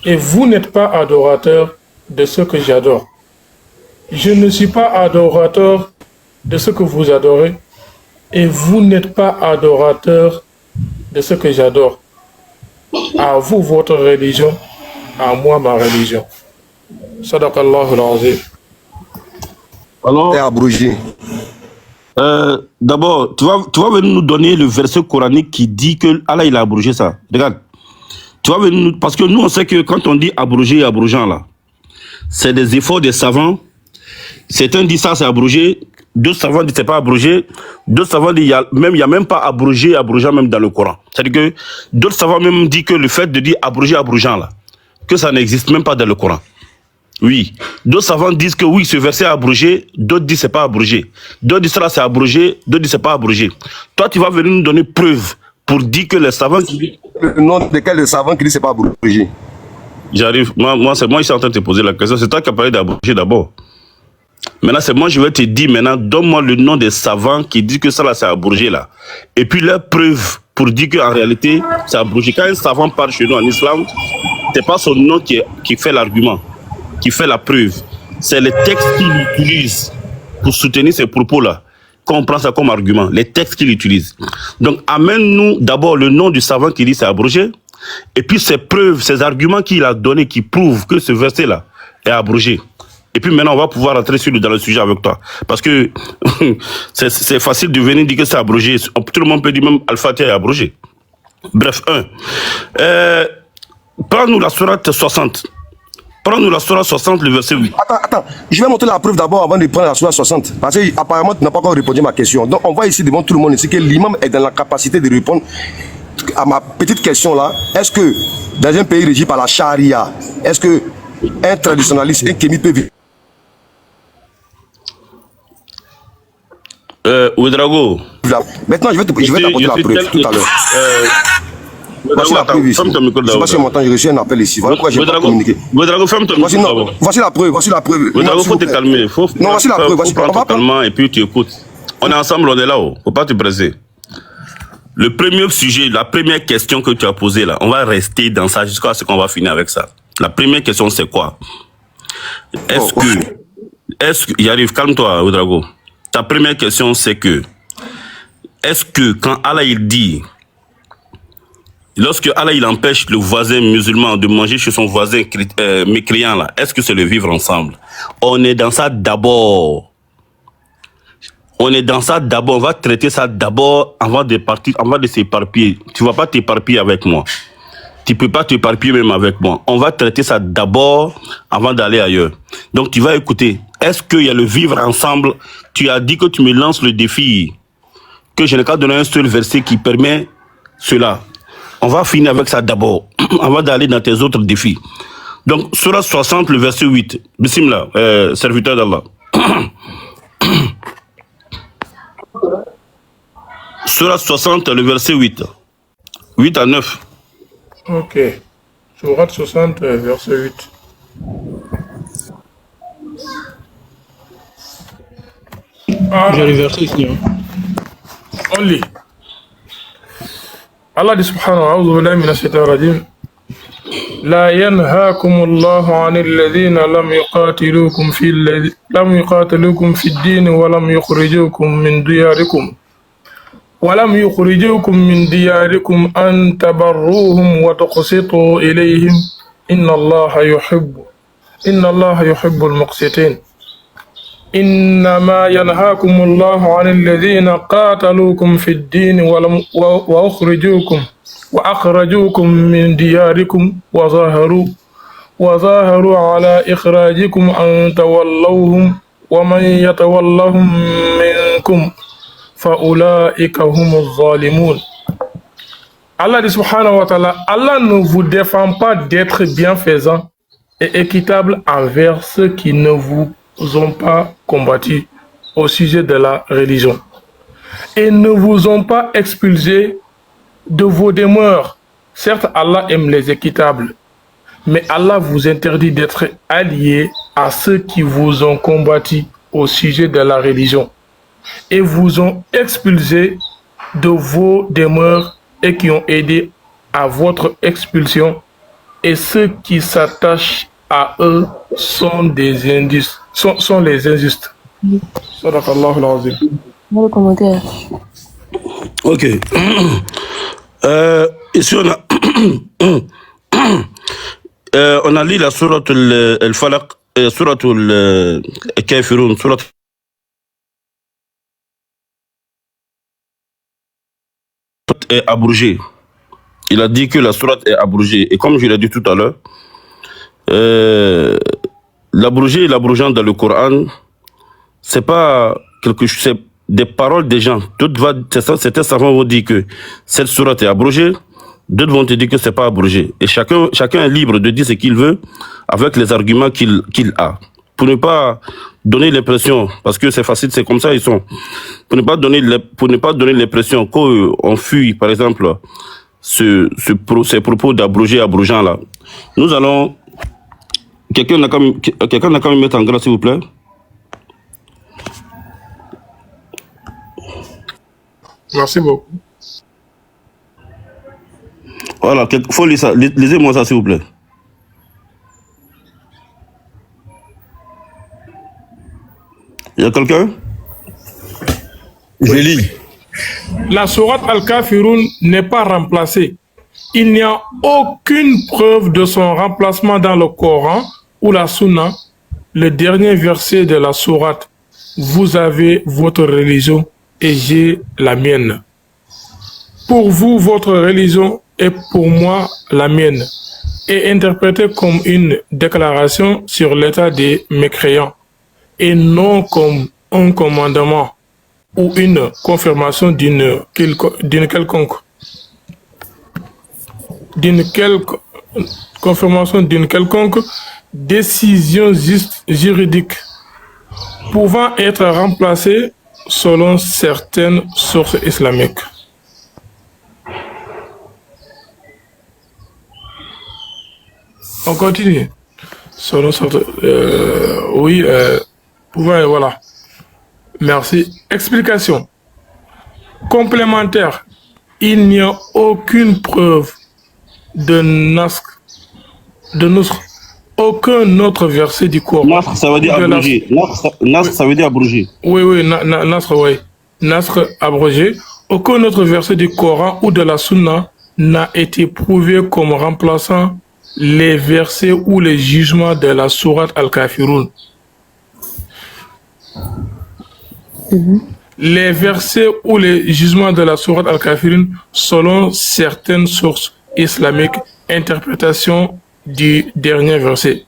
et vous n'êtes pas adorateurs de ce que j'adore. Je ne suis pas adorateur de ce que vous adorez et vous n'êtes pas adorateurs de ce que j'adore. À vous votre religion, à moi ma religion. Sadaqallahu al-Azim. Alors, Et abrogé. d'abord, tu vas venir nous donner le verset coranique qui dit que Allah il a abrogé ça. Regarde. Tu vas venir nous, parce que nous on sait que quand on dit abrogé et abrogeant là, c'est des efforts des savants. Certains disent ça c'est abrogé, d'autres savants disent c'est pas abrogé, d'autres savants disent il y a même pas abrogé et abrogeant même dans le Coran. C'est-à-dire que d'autres savants même disent que le fait de dire abrogé et abrogeant là, que ça n'existe même pas dans le Coran. Oui. D'autres savants disent que oui, ce verset est abrogé, d'autres disent c'est pas abrogé. D'autres disent ça c'est abrogé, d'autres disent c'est pas abrogé. Toi, tu vas venir nous donner preuve pour dire que les savants qui... Le nom de quel savant qui dit c'est pas abrogé? J'arrive. Moi, c'est moi qui suis en train de te poser la question. C'est toi qui as parlé d'abrogé d'abord. Maintenant, c'est moi, je vais te dire maintenant, donne-moi le nom des savants qui disent que ça là, c'est abrogé là. Et puis leur preuve pour dire qu'en réalité, c'est abrogé. Quand un savant parle chez nous en islam, c'est pas son nom qui fait l'argument, qui fait la preuve. C'est les textes qu'il utilise pour soutenir ces propos-là. Quand on prend ça comme argument, les textes qu'il utilise. Donc, amène-nous d'abord le nom du savant qui dit c'est abrogé, et puis ses preuves, ses arguments qu'il a donnés qui prouvent que ce verset-là est abrogé. Et puis maintenant, on va pouvoir rentrer dans le sujet avec toi. Parce que c'est facile de venir dire que c'est abrogé. Tout le monde peut dire même Al-Fatiha est abrogé. Bref, prends-nous la sourate 60. Prends-nous la sourate 60, le verset 8. Attends, je vais montrer la preuve d'abord avant de prendre la sourate 60. Parce que apparemment, tu n'as pas encore répondu à ma question. Donc, on voit ici devant tout le monde ici que l'imam est dans la capacité de répondre à ma petite question là. Est-ce que dans un pays régi par la charia, est-ce que un traditionnaliste, un kémite peut vivre? Ouedraogo. Maintenant, je vais t'apporter la preuve tout à l'heure. Voici la preuve ici. Je ne sais pas si on m'entend, j'ai reçu un appel ici. Voilà pourquoi je n'ai pas communiqué. Ouedraogo, ferme ton micro. Voici la preuve, Ouedraogo, il faut te calmer. Non, voici la preuve. Prends ton calmant et puis tu écoutes. On est ensemble, on est là-haut. Il ne faut pas te presser. Le premier sujet, la première question que tu as posée là, on va rester dans ça jusqu'à ce qu'on va finir avec ça. La première question, c'est quoi? Est-ce que, y arrive, calme-toi, Ouedraogo. Ta première question, c'est que, est-ce que quand Allah il dit, lorsque Allah il empêche le voisin musulman de manger chez son voisin mécréant là, est-ce que c'est le vivre ensemble? On est dans ça d'abord. On est dans ça d'abord. On va traiter ça d'abord avant de partir, avant de s'éparpiller. Tu vas pas t'éparpiller avec moi. Tu peux pas t'éparpiller même avec moi. On va traiter ça d'abord avant d'aller ailleurs. Donc tu vas écouter. Est-ce qu'il y a le vivre ensemble? Tu as dit que tu me lances le défi que je n'ai qu'à donner un seul verset qui permet cela. On va finir avec ça d'abord. On va aller dans tes autres défis. Donc, Surah 60, le verset 8. Bismillah, serviteur d'Allah. Surah 60, le verset 8. 8 à 9. Ok. Sourate 60, verset 8. J'ai le verset ici. On lit. Allah dit subhanahu wa ta'ala min ash-shaytanir rajim. لا ينهاكم الله عن الذين لم يقاتلوكم في الدين ولم يخرجوكم من دياركم أن تبروهم وتقسطوا إليهم إن الله يحب المقسطين إنما ينهاكم الله عن الذين قاتلوكم في الدين وأخرجوكم من دياركم وظاهروا على إخراجكم أن تولوهم ومن يتولهم منكم فأولئك هم الظالمون. Allah dit subhanahu wa ta'ala, Allah ne vous défend pas d'être bienfaisant et équitable envers ceux qui ne vous ont pas combattu au sujet de la religion et ne vous ont pas expulsé de vos demeures. Certes, Allah aime les équitables, mais Allah vous interdit d'être alliés à ceux qui vous ont combattu au sujet de la religion et vous ont expulsé de vos demeures et qui ont aidé à votre expulsion, et ceux qui s'attachent à eux sont les injustes. Sadaqallahu al-azim. Le commentaire. Ok. Ici, on a lu la sourate al-Falaq, sourate al-Kafirun, sourate est abrogée. Il a dit que la sourate est abrogée. Et comme je l'ai dit tout à l'heure, l'abrogé et l'abrogeant dans le Coran, c'est pas quelque chose, c'est des paroles des gens. Certains savants vont dire que cette sourate est abrogée, d'autres vont te dire que c'est pas abrogé. Et chacun est libre de dire ce qu'il veut avec les arguments qu'il a. Pour ne pas donner l'impression, parce que c'est facile, c'est comme ça ils sont, pour ne pas donner l'impression qu'on fuit, par exemple, ces propos d'abrogé, abrogeant là. Nous allons, quelqu'un n'a qu'à me mettre en grâce, s'il vous plaît. Merci beaucoup. Voilà, il faut lire ça. Lisez-moi ça, s'il vous plaît. Il y a quelqu'un? Je lis. La sourate Al-Kafirun n'est pas remplacée. Il n'y a aucune preuve de son remplacement dans le Coran ou la Sunna. Le dernier verset de la sourate, vous avez votre religion et j'ai la mienne. Pour vous, votre religion et pour moi, la mienne, est interprétée comme une déclaration sur l'état des mécréants et non comme un commandement ou une confirmation d'une quelconque décision juridique pouvant être remplacée selon certaines sources islamiques. On continue. Selon certaines, voilà. Merci. Explication. Complémentaire. Il n'y a aucune preuve de nasr, aucun autre verset du Coran. Nasr, ça veut dire abrogé. Nasr, ça veut dire abrogé. Oui, nasr, oui. Nasr, abrogé. Aucun autre verset du Coran ou de la Sunna n'a été prouvé comme remplaçant les versets ou les jugements de la sourate Al-Kafirun. Les versets ou les jugements de la sourate Al-Kafirun, selon certaines sources islamiques, interprétation du dernier verset.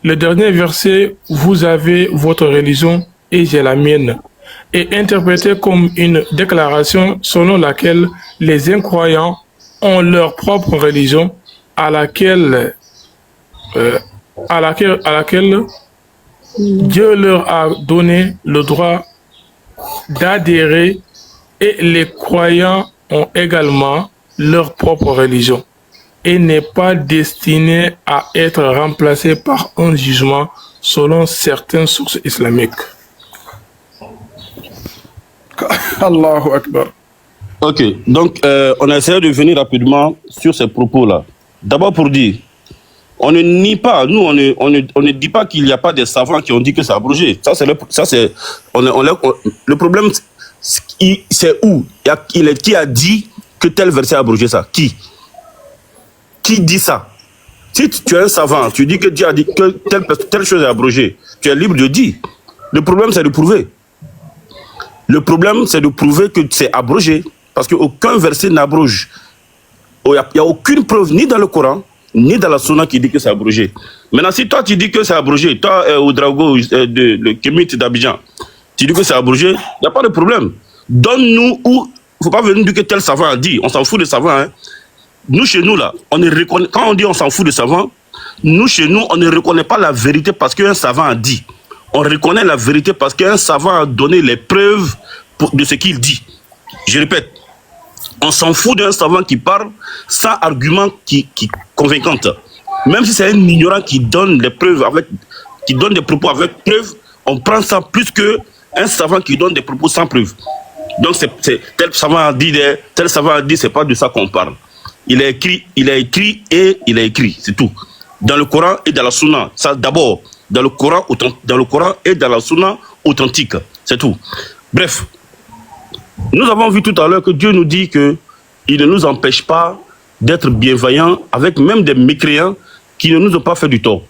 Le dernier verset, vous avez votre religion et j'ai la mienne, est interprété comme une déclaration selon laquelle les incroyants ont leur propre religion à laquelle Dieu leur a donné le droit d'adhérer et les croyants ont également leur propre religion et n'est pas destiné à être remplacé par un jugement selon certaines sources islamiques. Allahu Akbar. Ok, donc on a essayé de venir rapidement sur ces propos-là. D'abord pour dire, on ne nie pas, nous on ne dit pas qu'il n'y a pas des savants qui ont dit que c'est abrogé. Le problème, c'est où? Qui a dit que tel verset a abrogé ça? Qui dit ça? Si tu es un savant, tu dis que Dieu a dit que telle chose est abrogée, tu es libre de dire. Le problème, c'est de prouver. Le problème, c'est de prouver que c'est abrogé. Parce qu'aucun verset n'abroge. Il n'y a aucune preuve, ni dans le Coran, ni dans la Sunna qui dit que c'est abrogé. Maintenant, si toi, tu dis que c'est abrogé, toi, au Drago, le Kémit d'Abidjan, tu dis que c'est abrogé, il n'y a pas de problème. Donne-nous où. Il ne faut pas venir dire que tel savant a dit. On s'en fout des savants. Hein. Nous, chez nous, là, quand on dit on s'en fout des savants, nous, chez nous, on ne reconnaît pas la vérité parce qu'un savant a dit. On reconnaît la vérité parce qu'un savant a donné les preuves de ce qu'il dit. Je répète, on s'en fout d'un savant qui parle sans argument qui convaincant. Même si c'est un ignorant qui donne des preuves qui donne des propos avec preuves, on prend ça plus qu'un savant qui donne des propos sans preuve. Donc tel savant a dit, c'est pas de ça qu'on parle. Il a écrit et il a écrit, c'est tout. Dans le Coran et dans la Sunna, ça d'abord, dans le Coran et dans la Sunna authentique, c'est tout. Bref, nous avons vu tout à l'heure que Dieu nous dit qu'il ne nous empêche pas d'être bienveillants avec même des mécréants qui ne nous ont pas fait du tort,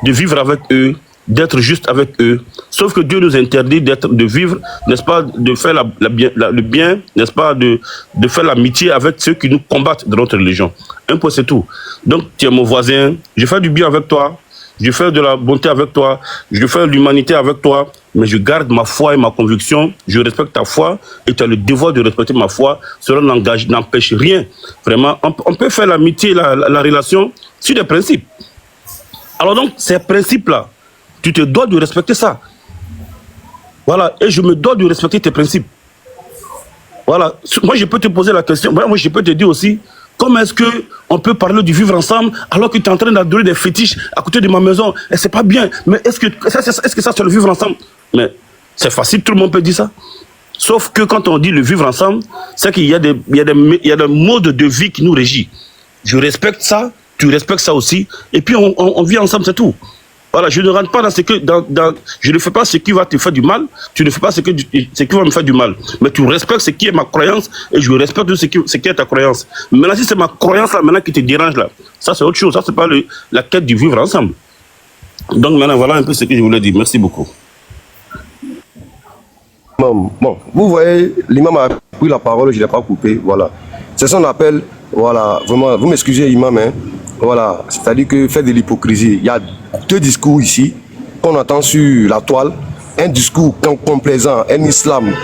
de vivre avec eux, d'être juste avec eux. Sauf que Dieu nous interdit de vivre, n'est-ce pas, de faire le bien, n'est-ce pas, de faire l'amitié avec ceux qui nous combattent dans notre religion. Un peu, c'est tout. Donc, tu es mon voisin, je fais du bien avec toi, je fais de la bonté avec toi, je fais de l'humanité avec toi, mais je garde ma foi et ma conviction, je respecte ta foi et tu as le devoir de respecter ma foi. Cela n'empêche rien. Vraiment, on peut faire l'amitié, la relation sur des principes. Alors donc, ces principes-là, tu te dois de respecter ça. Voilà, et je me dois de respecter tes principes. Voilà, moi je peux te poser la question, moi je peux te dire aussi, comment est-ce qu'on peut parler du vivre ensemble alors que tu es en train d'adorer des fétiches à côté de ma maison? Et c'est pas bien. Mais est-ce que ça c'est le vivre ensemble? Mais c'est facile, tout le monde peut dire ça. Sauf que quand on dit le vivre ensemble, c'est qu'il y a des modes de vie qui nous régissent. Je respecte ça, tu respectes ça aussi, et puis on vit ensemble, c'est tout. Voilà, je ne rentre pas dans ce que... je ne fais pas ce qui va te faire du mal, tu ne fais pas ce qui va me faire du mal. Mais tu respectes ce qui est ma croyance et je respecte ce qui est ta croyance. Maintenant, si c'est ma croyance là, maintenant qui te dérange là, ça c'est autre chose, ça c'est pas la quête du vivre ensemble. Donc maintenant, voilà un peu ce que je voulais dire. Merci beaucoup. Bon, vous voyez, l'imam a pris la parole, je ne l'ai pas coupé, voilà. C'est son appel, voilà, vraiment, vous m'excusez imam, hein, voilà, c'est-à-dire que faire de l'hypocrisie, il y a deux discours ici qu'on entend sur la toile, un discours complaisant, un islam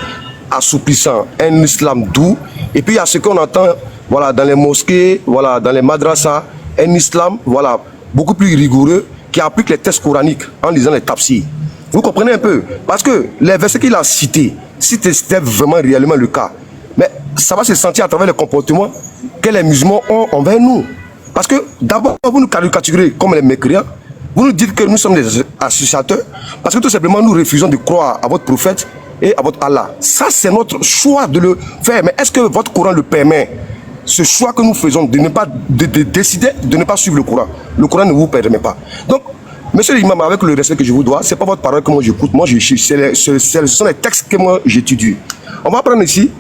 assouplissant, un islam doux, et puis il y a ce qu'on entend, voilà, dans les mosquées, voilà, dans les madrasas, un islam, voilà, beaucoup plus rigoureux, qui applique les textes coraniques en lisant les tafsirs. Vous comprenez un peu? Parce que les versets qu'il a cités, si c'était vraiment réellement le cas, mais ça va se sentir à travers le comportement que les musulmans ont envers nous. Parce que d'abord, vous nous caricaturez comme les mécréants, vous nous dites que nous sommes des associateurs, parce que tout simplement nous refusons de croire à votre prophète et à votre Allah. Ça, c'est notre choix de le faire. Mais est-ce que votre Coran le permet? Ce choix que nous faisons de ne pas de décider de ne pas suivre le Coran. Le Coran ne vous permet pas. Donc, monsieur l'imam, avec le respect que je vous dois, ce n'est pas votre parole que moi j'écoute. Moi, ce sont les textes que moi j'étudie. On va prendre ici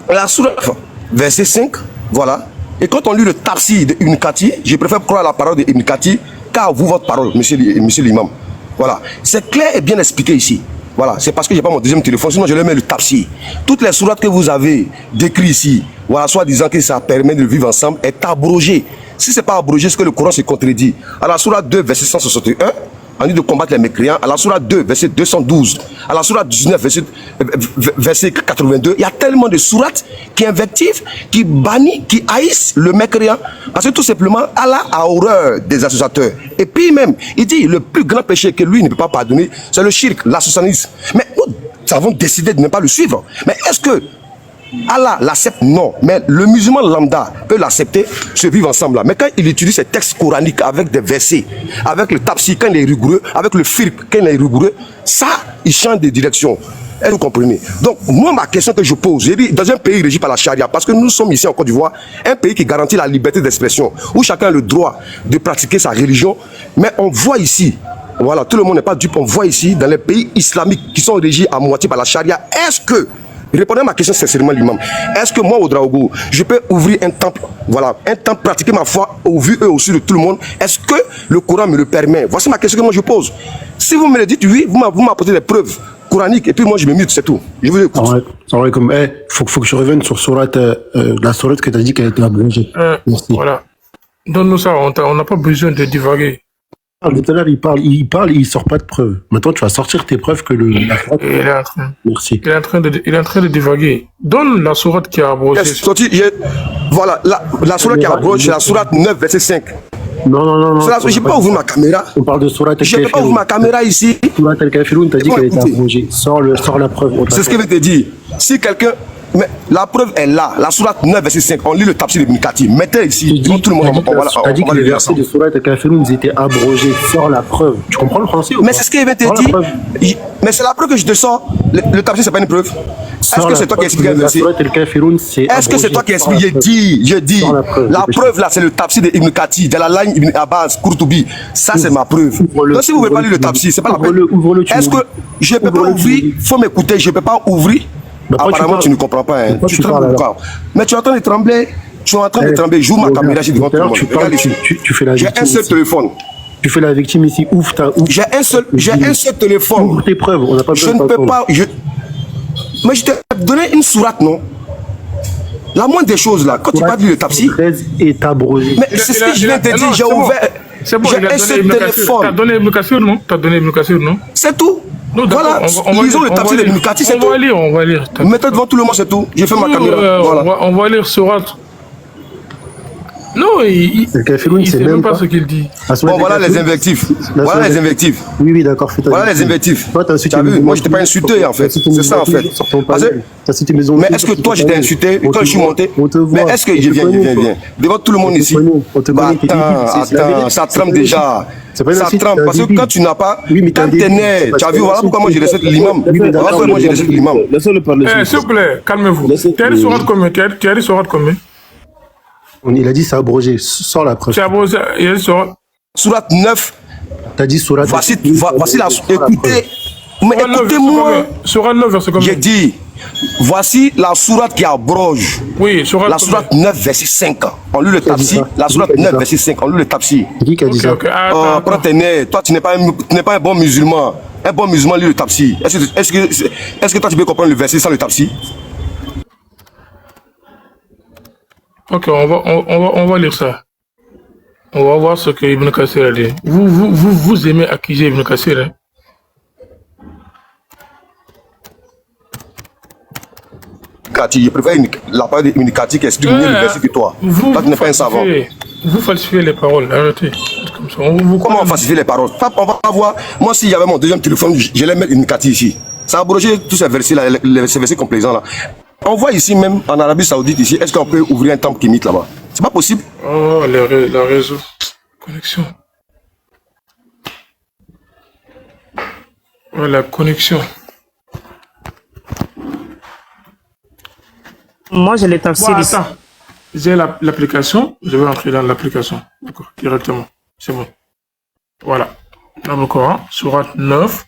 la sourate, verset 5, voilà. Et quand on lit le tafsir d'Ibn Kathir, je préfère croire la parole d'Ibn Kathir qu'à vous, votre parole, monsieur l'imam. Voilà. C'est clair et bien expliqué ici. Voilà. C'est parce que je n'ai pas mon deuxième téléphone, sinon je le mets le tafsir. Toutes les sourates que vous avez décrites ici, voilà, soit disant que ça permet de vivre ensemble, est abrogé. Si ce n'est pas abrogé, c'est que le Coran se contredit. À la sourate 2, verset 161, en lieu de combattre les mécréants, à la sourate 2, verset 212, à la sourate 19, verset 82, il y a tellement de sourates qui invectivent, qui bannissent, qui haïssent le mécréant. Parce que tout simplement, Allah a horreur des associateurs. Et puis même, il dit, le plus grand péché que lui ne peut pas pardonner, c'est le shirk, l'associationnisme. Mais nous avons décidé de ne pas le suivre. Mais est-ce que Allah l'accepte? Non. Mais le musulman lambda peut l'accepter, se vivre ensemble là. Mais quand il utilise ces textes coraniques avec des versets, avec le tafsir quand il est rigoureux, avec le firq quand il est rigoureux, ça, il change de direction. Et vous comprenez? Donc, moi, ma question que je pose, j'ai dit, dans un pays régi par la charia, parce que nous sommes ici en Côte d'Ivoire, un pays qui garantit la liberté d'expression, où chacun a le droit de pratiquer sa religion, mais on voit ici, voilà, tout le monde n'est pas dupe, on voit ici, dans les pays islamiques qui sont régis à moitié par la charia, est-ce que, répondez à ma question sincèrement, l'imam. Est-ce que moi, Ouedraogo, je peux ouvrir un temple, voilà, un temple, pratiquer ma foi au vu et au su de tout le monde? Est-ce que le Coran me le permet? Voici ma question que moi je pose. Si vous me le dites oui, vous m'apportez des preuves coraniques et puis moi je me mute, c'est tout. Je vous écoute. Ouais, comme, faut que je revienne sur la sourate que tu as dit qu'elle était abrogée. Merci. Voilà. Donne-nous ça, on n'a pas besoin de divaguer. Tout à l'heure, il parle, il sort pas de preuves. Maintenant, tu vas sortir tes preuves que la sourate... Merci. Il est en train de divaguer. Donne la sourate qui a abrogé. Voilà, la sourate qui a abrogé, c'est la sourate 9, verset 5. Non. Je ne peux pas ouvrir ma caméra. On parle de sourate Je ne peux pas ouvrir ma caméra ici. Sourate Al-Kafiroun, tu as dit qu'elle était abrogée. Sors la preuve. C'est ce que je vais te dire. Si quelqu'un... Mais la preuve est là, la sourate 9, verset 5. On lit le tafsir de Ibn Kathir. Mettez ici, tout le monde. Tu as dit que les versets de sourate Al-Kafiroun, ils étaient abrogés. Sors la preuve. Tu comprends le français ou pas? Mais c'est ce qu'il va te dire. Mais c'est la preuve que je te sors. Le tafsir, c'est pas une preuve. Est-ce que c'est toi qui expliques le verset? Est-ce que c'est toi qui expliques? Je dis. La preuve là, c'est le tafsir de Ibn Kathir, de la ligne Ibn Abbas, Courtoubi. Ça, c'est ma preuve. Donc si vous ne pouvez pas lire le tafsir, c'est pas la peine. Est-ce que je ne peux pas ouvrir? Il faut m'écouter, je ne peux pas ouvrir. Apparemment, tu ne comprends pas. Hein. Tu trembles encore. Mais tu es en train de trembler. Tu es en train de trembler. Joue ma caméra ici devant tout le monde. Regarde ici. J'ai un seul téléphone. Tu fais la victime ici. Ouvre ta. J'ai un seul téléphone. Ouvre tes preuves. On n'a pas besoin de. Je ne peux pas. Mais je t'ai donné une sourate, non? La moindre des choses là, quand tu parles du tafsir. est abrogé. Mais c'est ce que je viens de te dire. J'ai ouvert. C'est bon, j'ai un seul téléphone. T'as donné Ibn Kathir, non? T'as donné Ibn Kathir, non? C'est tout. Non, voilà, lisons le tafsir de Ibn Kathir, c'est tout. On va lire. Mettez devant tout le monde, c'est tout. J'ai fait ma caméra. Voilà. On va lire sourate. Non, il ne sait même pas ce qu'il dit. Bon, voilà les invectifs. Voilà les invectifs. Oui, d'accord. Voilà les invectifs. Tu as vu, moi je t'ai pas insulté en fait. C'est ça en fait. Mais est-ce que toi je t'ai insulté quand je suis monté? Mais est-ce que je viens devant tout le monde ici? Attends, ça tremble déjà. Ça tremble parce que quand tu n'as pas, quand t'es né, tu as vu, voilà pourquoi moi j'ai laissé l'imam. Voilà pourquoi moi j'ai laissé l'imam. Laissez-le parler. S'il vous plaît, calmez-vous. Tu as dit sourate combien? Tu as dit sourate combien? Il a dit c'est abrogé. Sors la preuve. C'est abrogé. Il a dit sourate 9. T'as dit sourate. Voici la. Écoutez. Mais écoutez-moi. Sourate 9, verset combien? J'ai dit. Voici la sourate qui abroge. Oui, la sourate 9, verset 5. On lit le tafsir. La sourate 9, verset 5. On lit le tafsir. Qui a dit ça? Prends tes nez. Toi, tu n'es pas un bon musulman. Un bon musulman lit le tafsir. Est-ce que toi, tu peux comprendre le verset sans le tafsir? Ok, on va lire ça. On va voir ce que Ibn Kathir a dit. Vous aimez accuser Ibn Kathir, hein? Je préfère la parole d'Ibn Kathir qui explique mieux le verset que toi. Toi, tu n'es pas un savant. Vous falsifiez les paroles, arrêtez. Comme ça. Comment on falsifie les paroles? On va voir. Moi, s'il y avait mon deuxième téléphone, j'allais mettre Ibn Kathir ici. Ça a abrogé tous ces versets-là, ces versets complaisants là. On voit ici même en Arabie Saoudite ici, est-ce qu'on peut ouvrir un temple kémite là-bas? C'est pas possible. Oh, la réseau. Connexion. Oh, la connexion. Moi, j'ai les tafsirs ici. Attends. J'ai l'application. Je vais entrer dans l'application. D'accord, directement. C'est bon. Voilà. Dans le Coran, sourate 9.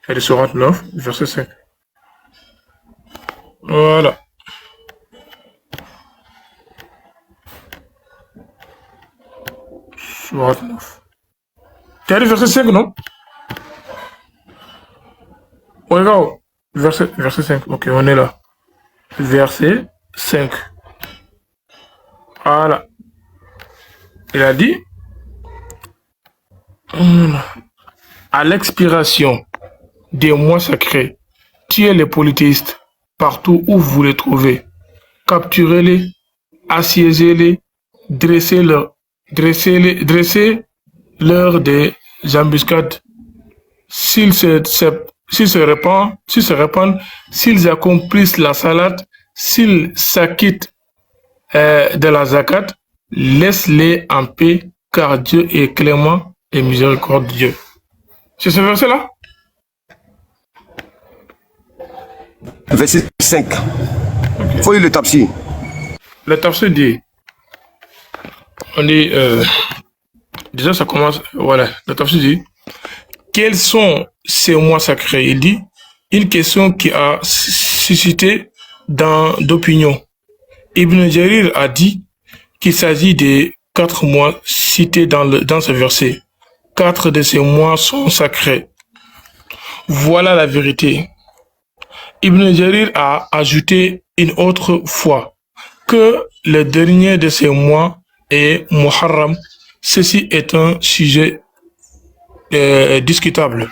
Elle est sourate 9, verset 5. Voilà. Sourate 9. Tu as dit verset 5, non? Regarde. Verset 5. Ok, on est là. Verset 5. Voilà. Il a dit. À l'expiration des mois sacrés, tuez les polythéistes partout où vous les trouvez. Capturez-les, assiégez-les, dressez-leur des embuscades. S'ils se répandent, s'ils accomplissent la salade, s'ils s'acquittent de la zakat, laisse-les en paix, car Dieu est clément et miséricordieux. C'est ce verset-là? Verset 5. Il faut lire le tafsir. Le tafsir dit, déjà ça commence, voilà, le tafsir dit, quels sont ces mois sacrés? Il dit, une question qui a suscité d'opinion. Ibn Jarir a dit qu'il s'agit des 4 mois cités dans ce verset. 4 de ces mois sont sacrés. Voilà la vérité. Ibn Jarir a ajouté une autre fois que le dernier de ces mois est Muharram. Ceci est un sujet discutable.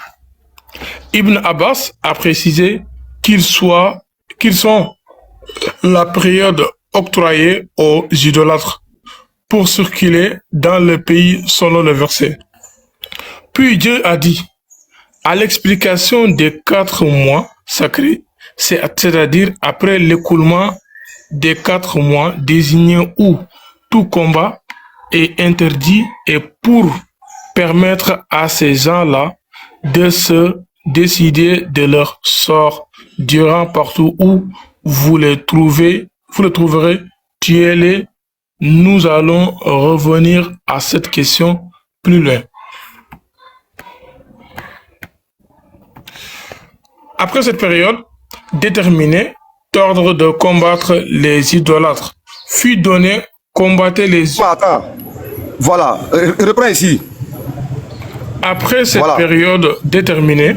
Ibn Abbas a précisé qu'ils sont la période octroyée aux idolâtres pour circuler dans le pays selon le verset. Puis Dieu a dit, à l'explication des 4 mois sacrés, c'est-à-dire après l'écoulement des 4 mois désignés où tout combat est interdit, et pour permettre à ces gens-là de se décider de leur sort durant partout où vous les trouverez, tuez-les. Nous allons revenir à cette question plus loin. Après cette période déterminée, l'ordre de combattre les idolâtres fut donné. Combattez les... Attends, voilà, reprends ici. Après cette période déterminée,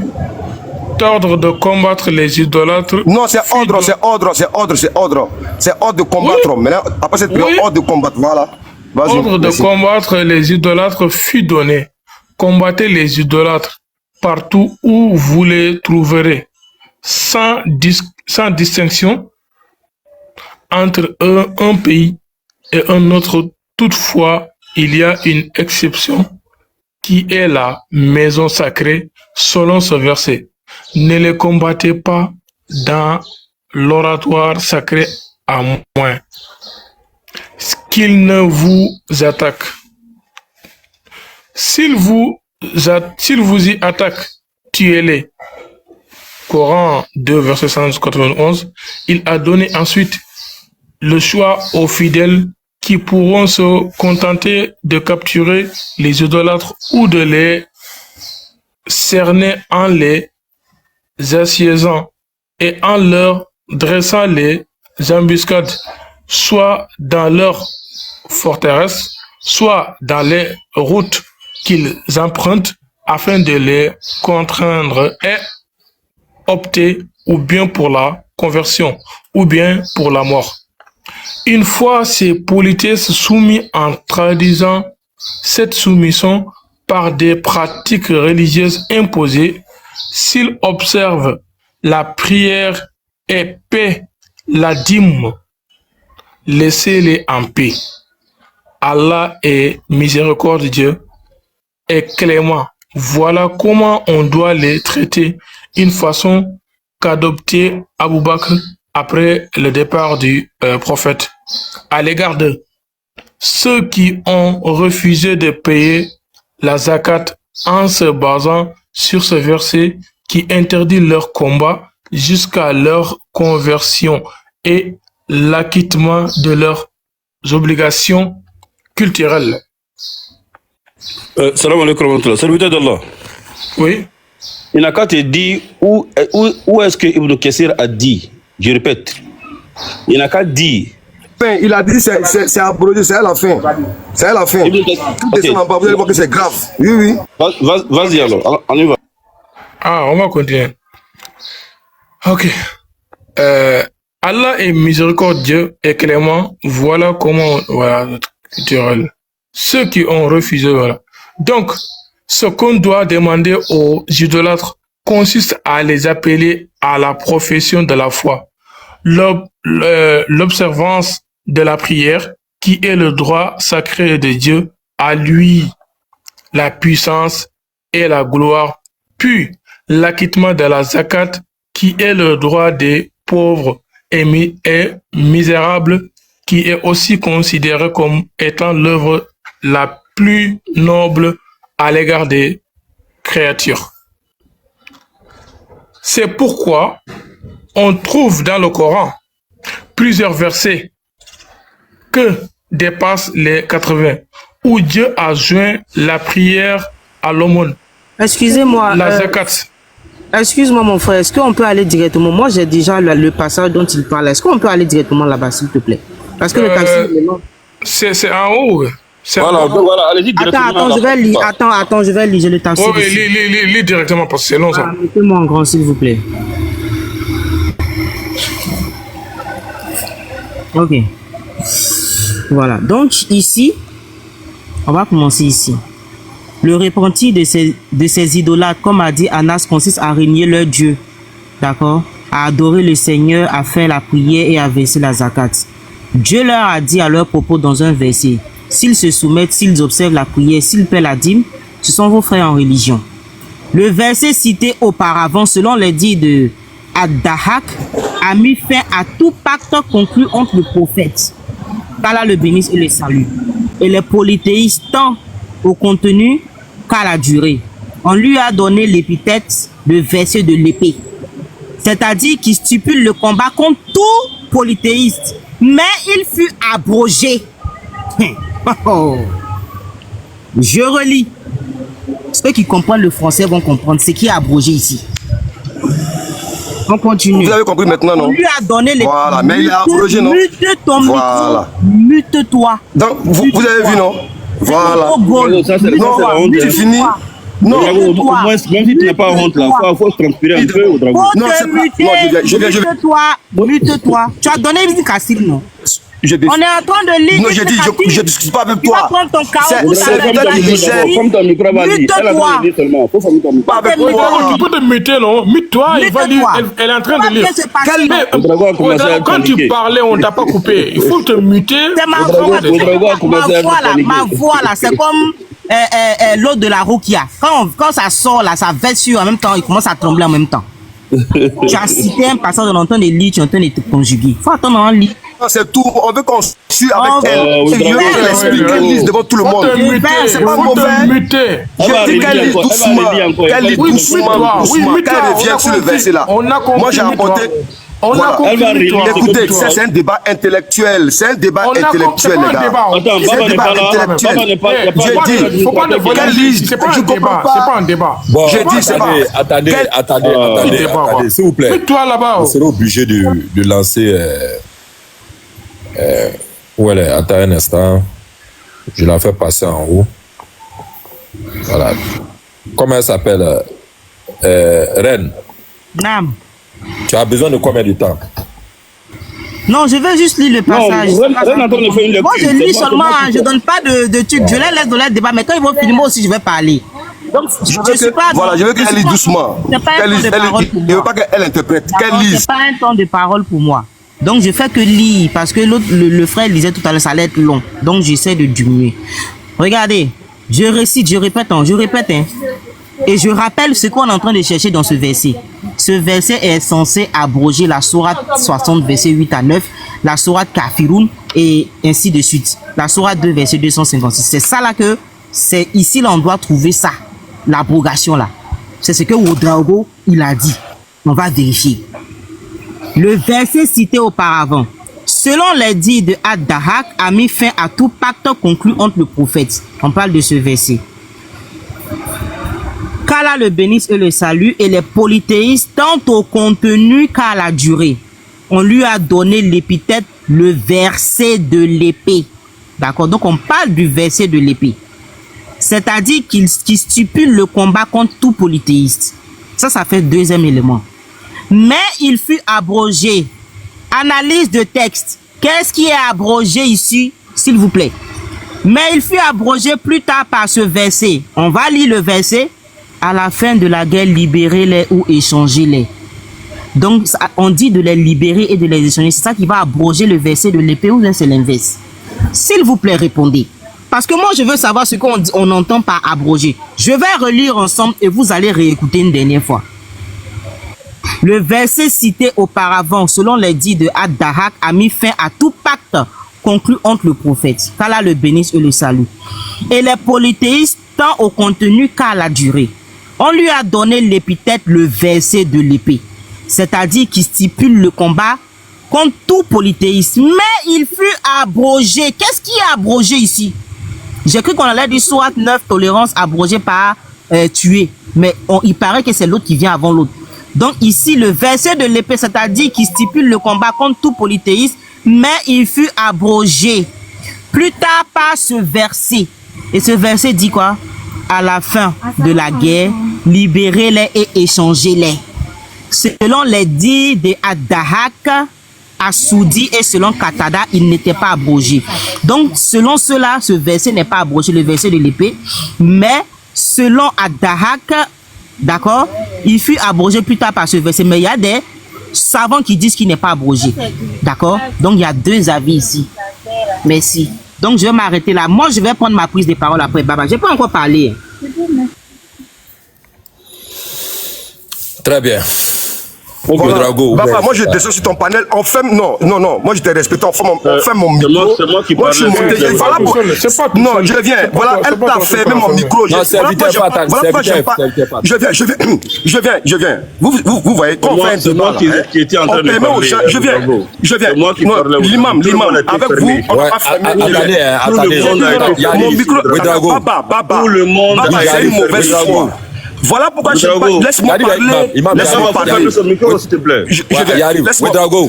l'ordre de combattre les idolâtres... Non, c'est ordre de combattre. Oui. Maintenant, après cette période, ordre de combattre, voilà. Ordre de combattre les idolâtres fut donné. Combattez les idolâtres partout où vous les trouverez, sans distinction entre un pays et un autre. Toutefois, il y a une exception qui est la maison sacrée selon ce verset. Ne les combattez pas dans l'oratoire sacré à moins qu'ils ne vous attaquent. S'ils vous y attaquent, tuez-les. Coran 2, verset 191. Il a donné ensuite le choix aux fidèles qui pourront se contenter de capturer les idolâtres ou de les cerner en les assiégeant et en leur dressant les embuscades, soit dans leur forteresse, soit dans les routes qu'ils empruntent, afin de les contraindre et opter ou bien pour la conversion ou bien pour la mort. Une fois ces polythéistes soumis en traduisant cette soumission par des pratiques religieuses imposées, s'ils observent la prière et paient la dîme, laissez-les en paix. Allah est miséricordieux et clément. Voilà comment on doit les traiter, une façon qu'adoptait Abu Bakr après le départ du prophète. À l'égard de ceux qui ont refusé de payer la zakat en se basant sur ce verset qui interdit leur combat jusqu'à leur conversion et l'acquittement de leurs obligations culturelles. Salam alaikum wa rahmatullah. Serviteur d'Allah. Oui. Il n'a qu'à te dire où est-ce que Ibn Kassir a dit. Je répète. Il n'a qu'à dire. Il a dit c'est abrogé, c'est à la fin. C'est à la fin. Tout descend en bas, vous allez voir que c'est grave. Oui, oui. Vas-y alors, on y va. Ah, on va continuer. Ok. Allah est miséricordieux et clément. Voilà comment, voilà, notre culturel. Ceux qui ont refusé, voilà. Donc, Ce qu'on doit demander aux idolâtres consiste à les appeler à la profession de la foi, l'observance de la prière, qui est le droit sacré de Dieu, à lui la puissance et la gloire, puis l'acquittement de la zakat, qui est le droit des pauvres et misérables, qui est aussi considéré comme étant l'œuvre la plus noble à l'égard des créatures. C'est pourquoi on trouve dans le Coran plusieurs versets que dépassent les 80, où Dieu a joint la prière à l'aumône. Excusez-moi. La zakat. Excuse-moi mon frère, est-ce qu'on peut aller directement? Moi j'ai déjà le passage dont il parle. Est-ce qu'on peut aller directement là-bas s'il te plaît? Parce que le taxi... C'est en haut. Voilà, donc voilà, allez-y directement. Attends, je vais lire. Attends, je vais lire le taxi. Oui, lis directement parce que c'est long ça. Mettez-moi en grand s'il vous plaît. Ok. Voilà, donc ici, on va commencer ici. Le repentir de ces idolâtres, comme a dit Anas, consiste à régner leur Dieu, d'accord, à adorer le Seigneur, à faire la prière et à verser la zakat. Dieu leur a dit à leur propos dans un verset, s'ils se soumettent, s'ils observent la prière, s'ils paient la dîme, ce sont vos frères en religion. Le verset cité auparavant, selon les dits de Ad-Dahak, a mis fin à tout pacte conclu entre le prophète, qu'Allah le bénisse et le salue, et les polythéistes, tant au contenu qu'à la durée. On lui a donné l'épithète de verset de l'épée, c'est-à-dire qui stipule le combat contre tout polythéiste, mais il fut abrogé. Je relis. Ceux qui comprennent le français vont comprendre ce qui est abrogé ici. On continue. Vous avez compris maintenant, non? On lui a donné les... Voilà, mais il a abrogé, non? Mute ton voilà. Mute-toi. Donc, vous avez vu, non? Voilà. Non, tu finis. Non, au moins, même si tu n'es pas honte là, il faut se transpirer un peu au dragon. Non, c'est pas... Non, je viens. Mute-toi. Tu as donné une cassine, non? On est en train de lire. Non, je discute pas avec toi. Tu vas prendre ton chaos. Comme ton micro va lire. Elle a besoin de lire seulement. Faut fermer ton micro. Pas avec toi. Tu peux te muter, non? Mute-toi, il va lire. Elle est en train de lire. Quand tu parlais, on t'a pas coupé. Il faut te muter. C'est ma voix là, c'est comme l'eau de la Rokia. Quand ça sort là, ça verse sur en même temps, il commence à trembler en même temps. Tu as cité un passage, on entend de lire, tu es en train de te conjuguer. Faut attendre en lire. C'est tout, on veut qu'on suive avec elle. Je veux expliquer qu'elle lise devant tout le monde. C'est pas mauvais. Je dis qu'elle lise doucement. Qu'elle lise doucement. Qu'elle revienne sur le verset là. Moi j'ai apporté. Voilà. Écoutez, c'est un débat intellectuel. C'est un débat intellectuel, les gars. C'est un débat intellectuel. J'ai dit, qu'elle lise. C'est pas un débat. C'est pas un débat. Bon, j'ai dit, c'est pas. Attendez, s'il vous plaît. Mets-toi là-bas. On sera obligé de lancer. Où elle est? Attends un instant. Je la fais passer en haut. Voilà. Comment elle s'appelle? Reine. Nam. Tu as besoin de combien de temps? Non, je vais juste lire le passage. Moi, je lis seulement, je ne donne pas de trucs. Je les laisse dans le débat, mais quand ils vont finir, moi aussi, je vais parler. Donc, je suis pas... Voilà, je veux qu'elle lise doucement. C'est pas un temps de parole pour moi. Je veux pas qu'elle interprète, qu'elle lise. C'est pas un temps de parole pour moi. Donc, je fais que lire, parce que l'autre, le frère lisait tout à l'heure, ça allait être long. Donc, j'essaie de diminuer. Regardez, je récite, je répète. Et je rappelle ce qu'on est en train de chercher dans ce verset. Ce verset est censé abroger la sourate 60, verset 8 à 9, la sourate Kafirun, et ainsi de suite. La sourate 2, verset 256. C'est ça là que, c'est ici là on doit trouver ça, l'abrogation là. C'est ce que Ouedraogo, il a dit. On va vérifier. Le verset cité auparavant, selon les dits de Ad-Dahak, a mis fin à tout pacte conclu entre le prophète. On parle de ce verset. Qu'Allah le bénisse et le salue, et les polythéistes, tant au contenu qu'à la durée. On lui a donné l'épithète, le verset de l'épée. D'accord? Donc on parle du verset de l'épée. C'est-à-dire qu'il stipule le combat contre tout polythéiste. Ça fait deuxième élément. Mais il fut abrogé. Analyse de texte. Qu'est-ce qui est abrogé ici, s'il vous plaît? Mais il fut abrogé plus tard par ce verset. On va lire le verset. À la fin de la guerre, libérez-les ou échangez-les. Donc, on dit de les libérer et de les échanger. C'est ça qui va abroger le verset de l'épée ou bien c'est l'inverse? S'il vous plaît, répondez. Parce que moi, je veux savoir ce qu'on entend par abroger. Je vais relire ensemble et vous allez réécouter une dernière fois. Le verset cité auparavant, selon les dits de Ad-Dahak, a mis fin à tout pacte conclu entre le prophète, qu'Allah le bénisse et le salue, et les polythéistes tant au contenu qu'à la durée. On lui a donné l'épithète le verset de l'épée, c'est-à-dire qui stipule le combat contre tout polythéisme. Mais il fut abrogé. Qu'est-ce qui est abrogé ici? J'ai cru qu'on allait dire soit 9 tolérance abrogée par tuer, mais il paraît que c'est l'autre qui vient avant l'autre. Donc ici, le verset de l'épée, c'est-à-dire qui stipule le combat contre tout polythéisme, mais il fut abrogé plus tard par ce verset. Et ce verset dit quoi? À la fin de la guerre, libérez-les et échangez-les. Selon les dits de Ad-Dahak, Assoudi et selon Qatada, il n'était pas abrogé. Donc, selon cela, ce verset n'est pas abrogé, le verset de l'épée. Mais, selon Ad-Dahak, d'accord, il fut abrogé plus tard par ce verset. Mais il y a des savants qui disent qu'il n'est pas abrogé. D'accord? Donc, il y a deux avis ici. Merci. Donc, je vais m'arrêter là. Moi, je vais prendre ma prise de parole après. Baba, je n'ai pas encore parlé. Très bien. Voilà. Ouedraogo, Baba, moi je descends sur ton panel, on fait non, moi je t'ai respecté, on fait mon micro. C'est moi qui parle. Voilà pourquoi. Non, je viens. Voilà, elle t'a fermé mon micro. Non, c'est je viens. Vous voyez, quand on fait un débat, on permet aux gens. Je viens. L'imam, avec vous, on n'a pas fermé. Attendez. Mon micro, Baba, Tout le monde c'est une mauvaise foi. Voilà pourquoi je laisse-moi parler. Laisse-moi parler. Son micro, s'il te plaît. Je viens.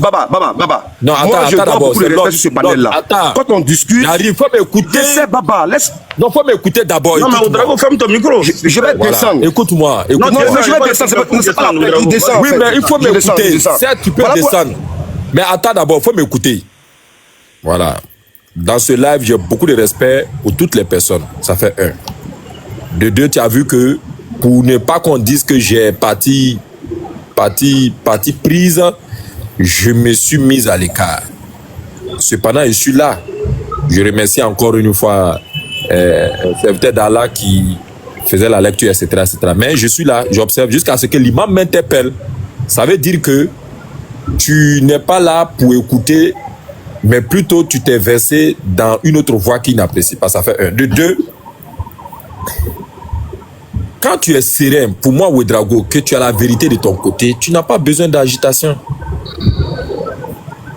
Baba. Non, attends, moi, je dois d'abord. beaucoup de respect sur ce panel-là. Quand on discute, il faut m'écouter. Laissez Baba, laisse. Non, faut m'écouter d'abord. Non, mais Ouedraogo, ferme ton micro. Je vais descendre. Écoute-moi. Non, je vais descendre. C'est pas la peine. Il descend. Oui, mais il faut m'écouter. Certes, tu peux descendre. Mais attends d'abord, il faut m'écouter. Voilà. Dans ce live, j'ai beaucoup de respect pour toutes les personnes. Ça fait un. De deux, tu as vu que pour ne pas qu'on dise que j'ai parti prise, je me suis mise à l'écart. Cependant, je suis là. Je remercie encore une fois le serviteur d'Allah qui faisait la lecture, etc., etc. Mais je suis là, j'observe jusqu'à ce que l'imam m'interpelle. Ça veut dire que tu n'es pas là pour écouter, mais plutôt tu t'es versé dans une autre voie qui n'apprécie pas. Ça fait un. De deux, quand tu es serein, pour moi, Ouedraogo, que tu as la vérité de ton côté, tu n'as pas besoin d'agitation.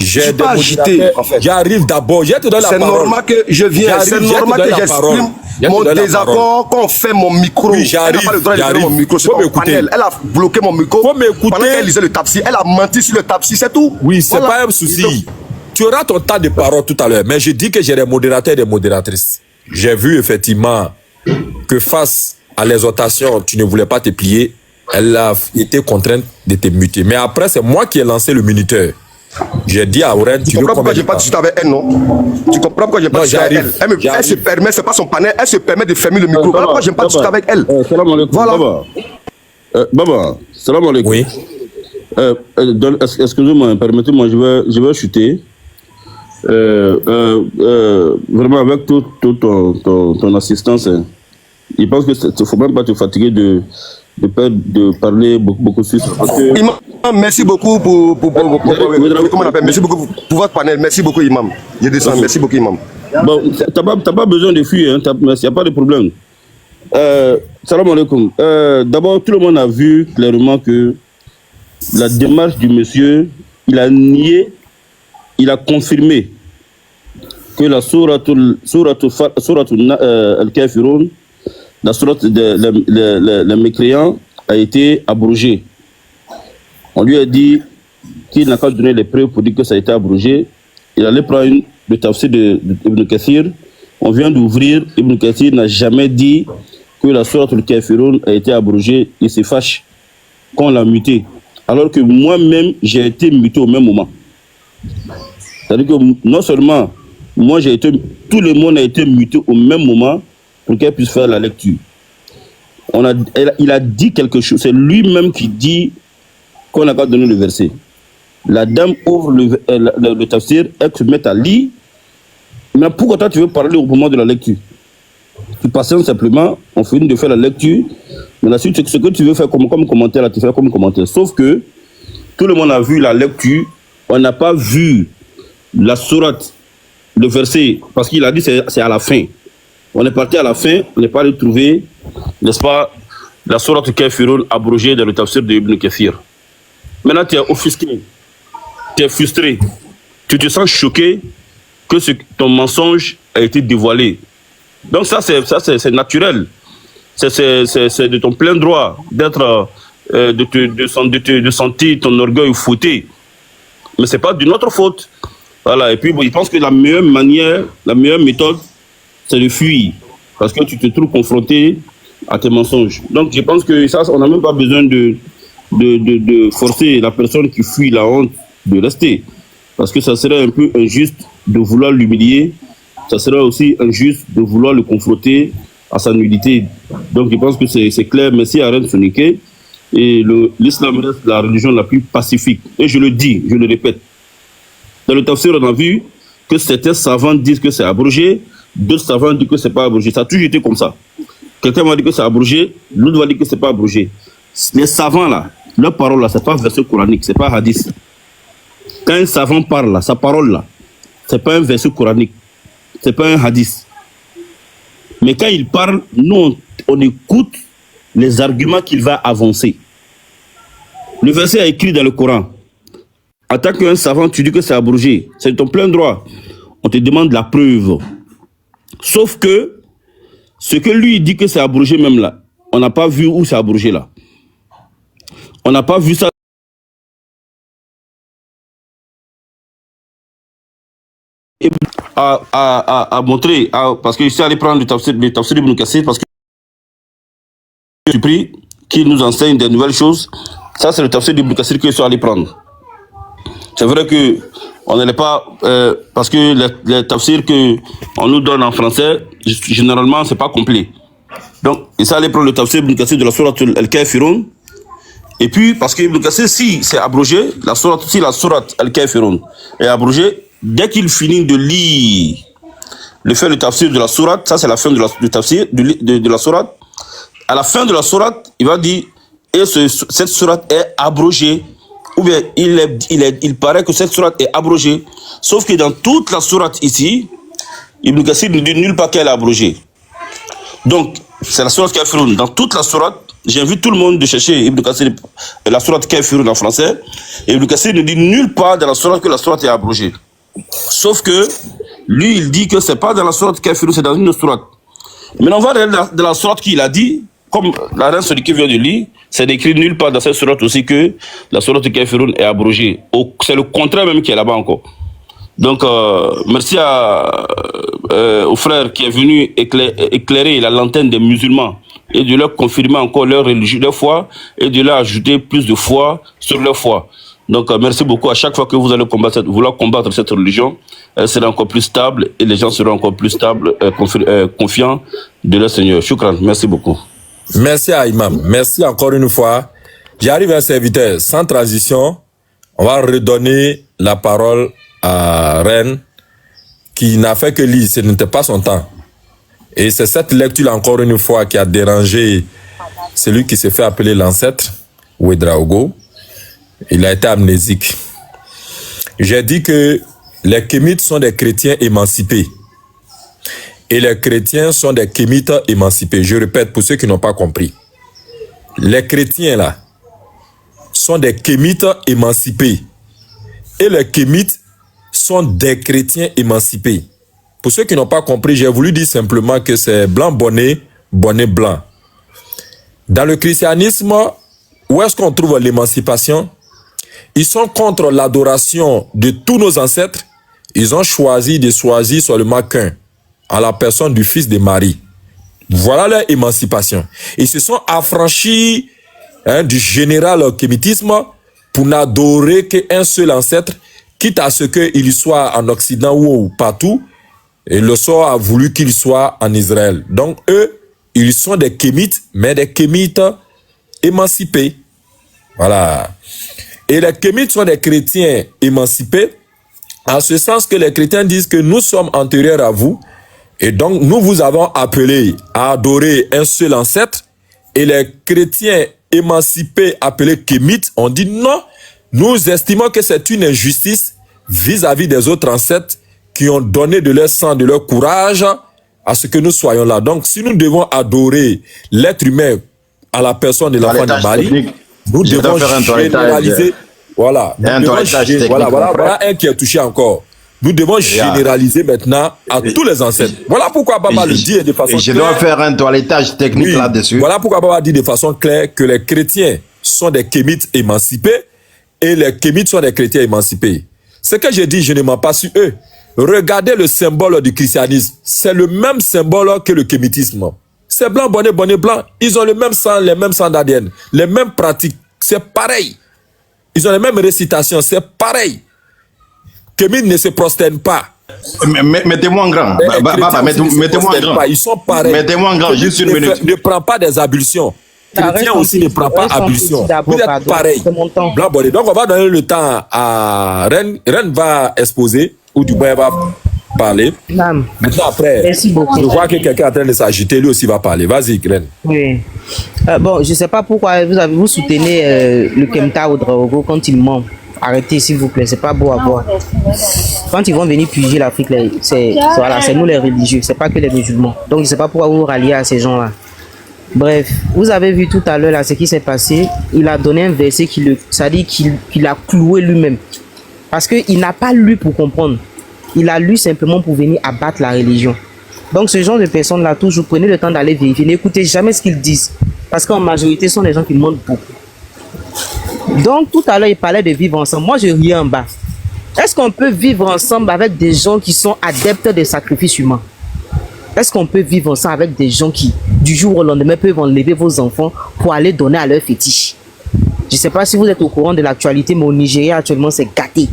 Je suis pas agité, en fait. J'arrive d'abord, je te donne la parole. C'est normal que je viens, c'est normal que j'exprime mon désaccord quand on fait mon micro. Oui, j'arrive. Elle n'a pas le droit de faire mon micro, c'est mon panel. Elle a bloqué mon micro pendant qu'elle lisait le tapsi. Elle a menti sur le tapsi, c'est tout. Oui, c'est pas un souci. Tu auras ton temps de parole tout à l'heure, mais je dis que j'ai des modérateurs et des modératrices. J'ai vu effectivement que face à l'exhortation, tu ne voulais pas te plier, elle a été contrainte de te muter. Mais après, c'est moi qui ai lancé le minuteur. J'ai dit à Oren, tu comprends pourquoi je n'ai pas discuté avec elle, non? Tu comprends pourquoi je n'ai pas discuté avec elle? Elle se permet, c'est pas son panel, elle se permet de fermer le micro. Voilà pourquoi je n'ai pas discuté avec elle. Salam alaikum. Voilà. Baba, salam alaikum. Oui. Excusez-moi, permettez-moi, je vais chuter. Vraiment, avec toute ton assistance, je pense que il ne faut même pas te fatiguer de parler beaucoup sur ça. Imam, merci beaucoup merci beaucoup pour votre panel. Merci beaucoup, Imam. Je descends. Merci beaucoup, Imam. Bon, tu n'as pas besoin de fuir, hein, il n'y a pas de problème. Salam alaikum. D'abord, tout le monde a vu clairement que la démarche du monsieur, il a nié, il a confirmé que la souratul al-Kafirun, la sourate les mécréants, a été abrogée. On lui a dit qu'il n'a qu'à donner les preuves pour dire que ça a été abrogé. Il allait prendre le tafsir d'Ibn Kathir. On vient d'ouvrir, Ibn Kathir n'a jamais dit que la sourate al-Kafirun a été abrogée. Il se fâche qu'on l'a muté. Alors que moi-même, j'ai été muté au même moment. C'est-à-dire que non seulement Moi, tout le monde a été muté au même moment pour qu'elle puisse faire la lecture. Il a dit quelque chose, c'est lui-même qui dit qu'on n'a pas donné le verset. La dame ouvre le tafsir, elle se met à lire. Mais pourquoi toi tu veux parler au moment de la lecture? Tu patientes simplement, on finit de faire la lecture. Mais la suite, ce que tu veux faire comme commentaire, là, tu fais comme commentaire. Sauf que tout le monde a vu la lecture, on n'a pas vu la sourate, le verset, parce qu'il a dit c'est à la fin. On est parti à la fin, on n'est pas allé trouver, n'est-ce pas, la sourate Kafirun abrogée dans le tafsir de Ibn Kathir. Maintenant, tu es offusqué, tu es frustré, tu te sens choqué que ton mensonge a été dévoilé. Donc ça c'est naturel. C'est de ton plein droit d'être, de sentir ton orgueil fouetté. Mais c'est pas de notre faute. Voilà. Et puis bon, il pense que la meilleure manière, la meilleure méthode, c'est de fuir. Parce que tu te trouves confronté à tes mensonges. Donc je pense que ça, on n'a même pas besoin de forcer la personne qui fuit la honte de rester. Parce que ça serait un peu injuste de vouloir l'humilier. Ça serait aussi injuste de vouloir le confronter à sa nudité. Donc je pense que c'est clair. Merci à Reine Soniké. Et l'islam reste la religion la plus pacifique. Et je le dis, je le répète. Dans le tafsir, on a vu que certains savants disent que c'est abrogé, d'autres savants disent que c'est pas abrogé. Ça a toujours été comme ça. Quelqu'un va dire que c'est abrogé, l'autre va dire que c'est pas abrogé. Les savants là, leur parole là, c'est pas verset coranique, c'est pas hadith. Quand un savant parle là, sa parole là, c'est pas un verset coranique, c'est pas un hadith. Mais quand il parle, nous on écoute les arguments qu'il va avancer. Le verset est écrit dans le Coran. En tant qu'un savant, tu dis que c'est abrogé. C'est ton plein droit. On te demande la preuve. Sauf que, ce que lui dit que c'est abrogé même là, on n'a pas vu où c'est abrogé là. On n'a pas vu ça. À montrer, parce que je suis allé prendre le tafsir Ibn Kathir, parce que je suis pris, qui nous enseigne des nouvelles choses. Ça, c'est le tafsir d'Ibn Kathir que je suis allé prendre. C'est vrai que on n'allait pas, parce que les tafsirs qu'on nous donne en français, généralement, c'est pas complet. Donc, il s'est allé prendre le tafsir Ibn Kathir de la sourate Al-Kafirun. Et puis, parce que Ibn Kathir, si c'est abrogé, la sourate Al-Kafirun est abrogée, dès qu'il finit de lire le tafsir de la sourate, ça c'est la fin du tafsir de la sourate. À la fin de la sourate, il va dire, et cette sourate est abrogée. Ou bien il paraît que cette sourate est abrogée. Sauf que dans toute la sourate ici, Ibn Kathir ne dit nulle part qu'elle est abrogée. Donc, c'est la sourate Kafirun. Dans toute la sourate, j'invite tout le monde de chercher Ibn Kathir, la sourate Kafirun en français. Et Ibn Kathir ne dit nulle part dans la sourate que la sourate est abrogée. Sauf que, lui, il dit que c'est pas dans la sourate Kafirun, c'est dans une sourate. Maintenant, on va regarder dans la sourate qu'il a dit, comme la reine Soniké vient de lire, c'est écrit nulle part dans cette sourate aussi que la sourate Kafirun est abrogée. C'est le contraire même qui est là-bas encore. Donc, merci au frère qui est venu éclairer la lanterne des musulmans et de leur confirmer encore leur religion, leur foi, et de leur ajouter plus de foi sur leur foi. Donc, merci beaucoup. À chaque fois que vous allez vouloir combattre cette religion, elle sera encore plus stable et les gens seront encore plus stables, confiants de leur Seigneur. Shukran. Merci beaucoup. Merci à Imam. Merci encore une fois. J'arrive à un serviteur. Sans transition, on va redonner la parole à Reine qui n'a fait que lire. Ce n'était pas son temps. Et c'est cette lecture encore une fois qui a dérangé celui qui s'est fait appeler l'ancêtre, Ouedraogo. Il a été amnésique. J'ai dit que les kémites sont des chrétiens émancipés. Et les chrétiens sont des kémites émancipés. Je répète pour ceux qui n'ont pas compris. Les chrétiens là sont des kémites émancipés. Et les kémites sont des chrétiens émancipés. Pour ceux qui n'ont pas compris, j'ai voulu dire simplement que c'est blanc bonnet, bonnet blanc. Dans le christianisme, où est-ce qu'on trouve l'émancipation? Ils sont contre l'adoration de tous nos ancêtres. Ils ont choisi de choisir seulement qu'un, à la personne du fils de Marie. Voilà leur émancipation. Ils se sont affranchis du général kémitisme pour n'adorer qu'un seul ancêtre, quitte à ce qu'il soit en Occident ou partout. Et le sort a voulu qu'ils soient en Israël. Donc eux, ils sont des kémites, mais des kémites émancipés. Voilà. Et les kémites sont des chrétiens émancipés, en ce sens que les chrétiens disent que nous sommes antérieurs à vous, et donc nous vous avons appelé à adorer un seul ancêtre, et les chrétiens émancipés appelés kémites ont dit non, nous estimons que c'est une injustice vis-à-vis des autres ancêtres qui ont donné de leur sang, de leur courage à ce que nous soyons là. Donc si nous devons adorer l'être humain à la personne de l'enfant de Marie, nous devons généraliser. Voilà. Voilà un qui est touché encore. Nous devons généraliser maintenant à tous les ancêtres. Voilà pourquoi Baba le dit de façon claire. Je dois faire un toilettage technique là-dessus. Voilà pourquoi Baba dit de façon claire que les chrétiens sont des kémites émancipés et les kémites sont des chrétiens émancipés. Ce que je dis, je ne mens pas sur eux. Regardez le symbole du christianisme. C'est le même symbole que le kémitisme. C'est blanc, bonnet, bonnet blanc. Ils ont le même sang, les mêmes sangs d'ADN, les mêmes pratiques. C'est pareil. Ils ont les mêmes récitations. C'est pareil. Kémite ne se prosterne pas. Mettez-moi en grand. Mettez-moi en grand. Ils sont pareils. Mettez-moi en grand, juste une minute. Ne prend pas des ablutions. Chrétien aussi ne prend pas ablution. Vous êtes pareil. Blanc, bonnet. Donc on va donner le temps à Ren. Ren va exposer, ou du moins va parler. Maintenant après, merci beaucoup. Je vois que quelqu'un est en train de s'agiter, lui aussi va parler. Vas-y, Ren. Oui. Bon, je ne sais pas pourquoi vous soutenez le Kemta Ouedraogo quand il ment. Arrêtez s'il vous plaît, c'est pas beau à voir. Quand ils vont venir puger l'Afrique, c'est nous les religieux, c'est pas que les musulmans. Donc je ne sais pas pourquoi vous vous ralliez à ces gens-là. Bref, vous avez vu tout à l'heure là ce qui s'est passé. Il a donné un verset ça dit qu'il a cloué lui-même. Parce qu'il n'a pas lu pour comprendre. Il a lu simplement pour venir abattre la religion. Donc ce genre de personnes-là, toujours prenez le temps d'aller vérifier. N'écoutez jamais ce qu'ils disent. Parce qu'en majorité, ce sont des gens qui mentent beaucoup. Donc tout à l'heure, il parlait de vivre ensemble. Moi, je riais en bas. Est-ce qu'on peut vivre ensemble avec des gens qui sont adeptes des sacrifices humains? Est-ce qu'on peut vivre ensemble avec des gens qui, du jour au lendemain, peuvent enlever vos enfants pour aller donner à leur fétiche? Je ne sais pas si vous êtes au courant de l'actualité, mais au Nigeria, actuellement, c'est gâté.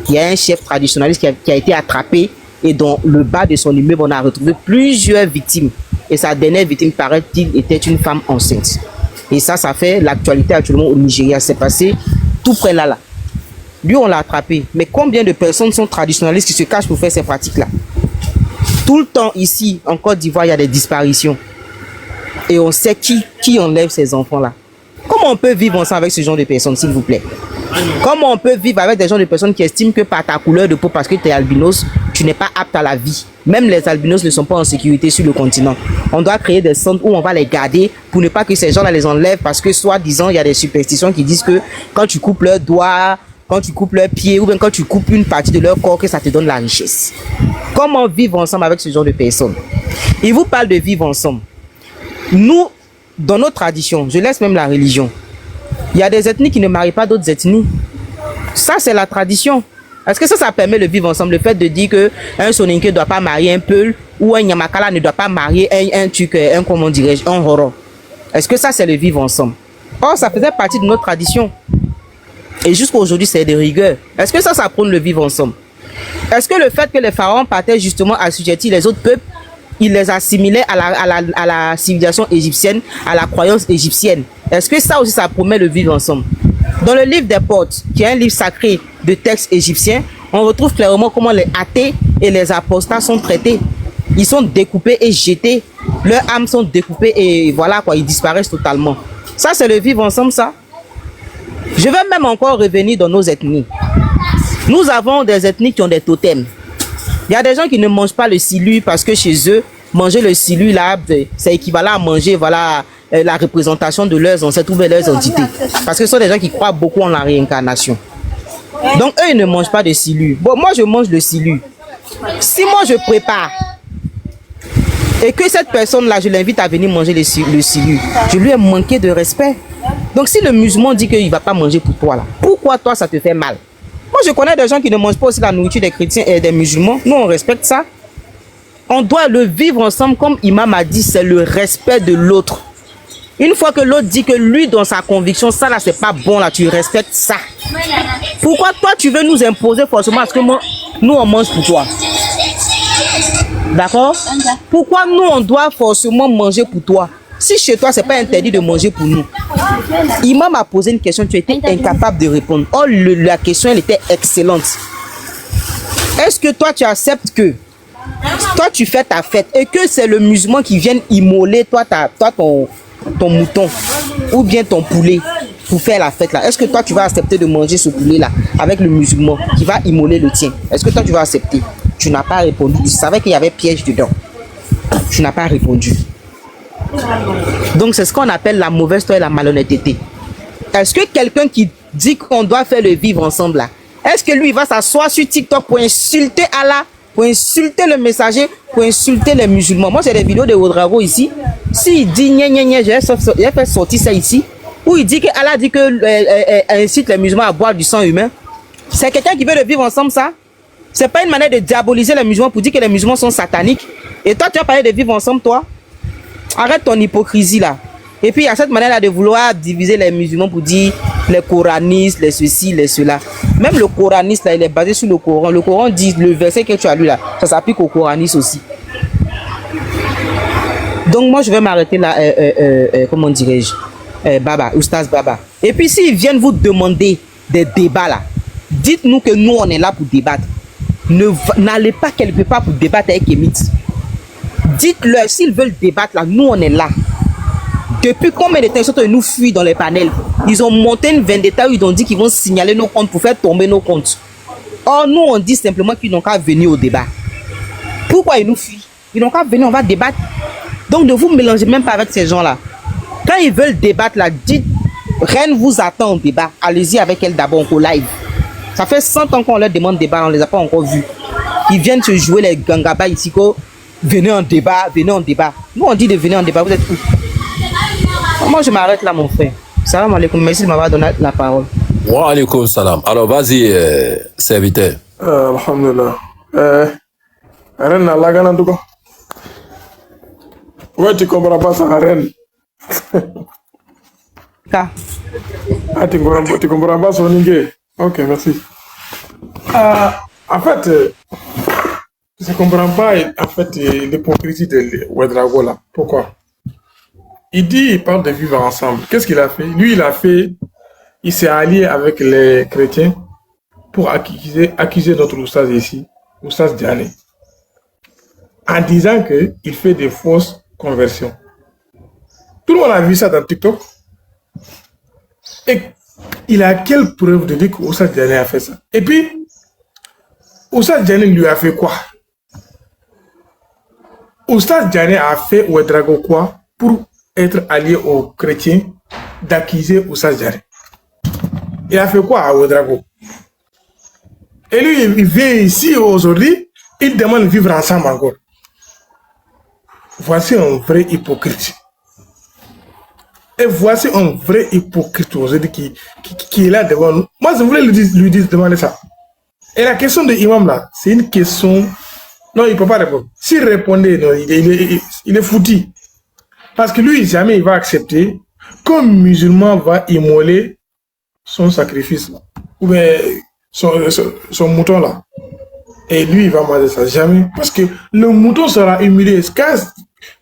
Il y a un chef traditionnaliste qui a été attrapé et dans le bas de son immeuble, on a retrouvé plusieurs victimes. Et sa dernière victime, paraît-il, était une femme enceinte. Et ça fait l'actualité actuellement au Nigeria. C'est passé tout près là. Lui, on l'a attrapé. Mais combien de personnes sont traditionnalistes qui se cachent pour faire ces pratiques-là? Tout le temps, ici, en Côte d'Ivoire, il y a des disparitions. Et on sait qui enlève ces enfants-là. Comment on peut vivre ensemble avec ce genre de personnes, s'il vous plaît? Comment on peut vivre avec des gens de personnes qui estiment que par ta couleur de peau, parce que tu es albinos, tu n'es pas apte à la vie? Même les albinos ne sont pas en sécurité sur le continent. On doit créer des centres où on va les garder pour ne pas que ces gens-là les enlèvent, parce que soi-disant, il y a des superstitions qui disent que quand tu coupes leurs doigts, quand tu coupes leurs pieds, ou bien quand tu coupes une partie de leur corps, que ça te donne la richesse. Comment vivre ensemble avec ce genre de personnes? Ils vous parlent de vivre ensemble. Nous, dans nos traditions, je laisse même la religion, il y a des ethnies qui ne marient pas d'autres ethnies. Ça, c'est la tradition. Est-ce que ça permet de vivre ensemble? Le fait de dire qu'un Soninké ne doit pas marier un Peul ou un Yamakala ne doit pas marier comment dirais-je, un Horo. Est-ce que ça, c'est le vivre ensemble? Or, ça faisait partie de notre tradition. Et jusqu'à aujourd'hui, c'est de rigueur. Est-ce que ça prône le vivre ensemble? Est-ce que le fait que les pharaons partaient justement assujettis les autres peuples, ils les assimilaient à la civilisation égyptienne, à la croyance égyptienne? Est-ce que ça aussi, ça promet le vivre ensemble? Dans le livre des Portes, qui est un livre sacré de textes égyptiens, on retrouve clairement comment les athées et les apostats sont traités. Ils sont découpés et jetés. Leurs âmes sont découpées et voilà quoi, ils disparaissent totalement. Ça, c'est le vivre ensemble, ça? Je vais même encore revenir dans nos ethnies. Nous avons des ethnies qui ont des totems. Il y a des gens qui ne mangent pas le silu parce que chez eux, manger le silu là, c'est équivalent à manger voilà, la représentation de leurs ancêtres ou de leurs entités. Parce que ce sont des gens qui croient beaucoup en la réincarnation. Donc eux, ils ne mangent pas de silu. Bon, moi, je mange le silu. Si moi, je prépare et que cette personne-là, je l'invite à venir manger le silu, je lui ai manqué de respect. Donc si le musulman dit qu'il ne va pas manger pour toi, là, pourquoi toi, ça te fait mal? Moi, je connais des gens qui ne mangent pas aussi la nourriture des chrétiens et des musulmans. Nous, on respecte ça. On doit le vivre ensemble, comme Imam a dit, c'est le respect de l'autre. Une fois que l'autre dit que lui, dans sa conviction, ça là, c'est pas bon, là, tu respectes ça. Pourquoi toi, tu veux nous imposer forcément à ce que nous, on mange pour toi? D'accord? Pourquoi nous, on doit forcément manger pour toi? Si chez toi, c'est pas interdit de manger pour nous. Imam m'a posé une question, tu étais incapable de répondre. Oh, la question, elle était excellente. Est-ce que toi, tu acceptes que toi, tu fais ta fête et que c'est le musulman qui vient immoler ton mouton ou bien ton poulet pour faire la fête là? Est-ce que toi, tu vas accepter de manger ce poulet là avec le musulman qui va immoler le tien? Est-ce que toi, tu vas accepter? Tu n'as pas répondu. Tu savais qu'il y avait piège dedans. Tu n'as pas répondu. Donc, c'est ce qu'on appelle la mauvaise foi et la malhonnêteté. Est-ce que quelqu'un qui dit qu'on doit faire le vivre ensemble là, est-ce que lui, il va s'asseoir sur TikTok pour insulter Allah, pour insulter le messager, pour insulter les musulmans? Moi, j'ai des vidéos de Ouedraogo ici. S'il dit gna gna gna, j'ai fait sortir ça ici, où il dit que Allah dit que incite les musulmans à boire du sang humain. C'est quelqu'un qui veut le vivre ensemble, ça? C'est pas une manière de diaboliser les musulmans pour dire que les musulmans sont sataniques. Et toi, tu vas parler de vivre ensemble, toi? Arrête ton hypocrisie là. Et puis il y a cette manière là de vouloir diviser les musulmans pour dire les coranistes, les ceci, les cela. Même le coraniste là, il est basé sur le Coran. Le Coran dit, le verset que tu as lu là, ça s'applique aux coranistes aussi. Donc moi je vais m'arrêter là, comment dirais-je, Baba, Oustaz Baba. Et puis s'ils viennent vous demander des débats là, dites-nous que nous on est là pour débattre. N'allez pas quelque part pour débattre avec Kémit. Dites-leur, s'ils veulent débattre là, nous on est là. Depuis combien de temps ils sont nous fuient dans les panels? Ils ont monté une vendetta où ils ont dit qu'ils vont signaler nos comptes pour faire tomber nos comptes. Or nous on dit simplement qu'ils n'ont qu'à venir au débat. Pourquoi ils nous fuient? Ils n'ont qu'à venir, on va débattre. Donc ne vous mélangez même pas avec ces gens-là. Quand ils veulent débattre là, dites, Reine vous attend au débat. Allez-y avec elle d'abord au live. Ça fait 100 ans qu'on leur demande débat, on les a pas encore vus. Ils viennent se jouer les gangabas ici. Venez en débat, venez en débat. Nous on dit de venir en débat, vous êtes où? Moi je m'arrête là mon frère. Salam alaikum, merci de m'avoir donné la parole. Wa alaikum salam. Alors vas-y, serviteur. Alhamdulillah. Reine n'a la gagne en tout cas. Ouais, tu comprends pas ça, Reine. Ah, tu comprends pas son nigé. Ok, merci. En fait, je ne comprends pas en fait, l'hypocrisie de Ouedraogo là. Pourquoi? Il parle de vivre ensemble. Qu'est-ce qu'il a fait? Lui, il s'est allié avec les chrétiens pour accuser notre oustaz ici, oustaz Diané, en disant qu'il fait des fausses conversions. Tout le monde a vu ça dans TikTok. Et il a quelle preuve de dire que oustaz Diané a fait ça? Et puis, oustaz Diané lui a fait quoi? Oustaz Diané a fait Ouedraogo quoi pour être allié aux chrétiens d'accuser Oustaz Diané? Il a fait quoi à Ouedraogo? Et lui, il vient ici aujourd'hui, il demande de vivre ensemble encore. Voici un vrai hypocrite. Et voici un vrai hypocrite aujourd'hui qui est là devant nous. Moi, je voulais lui demander ça. Et la question de Imam là, c'est une question... Non, il ne peut pas répondre. S'il répondait, non, il est foutu. Parce que lui, jamais il va accepter qu'un musulman va immoler son sacrifice là, ou bien son mouton là. Et lui, il va manger ça. Jamais. Parce que le mouton sera immolé.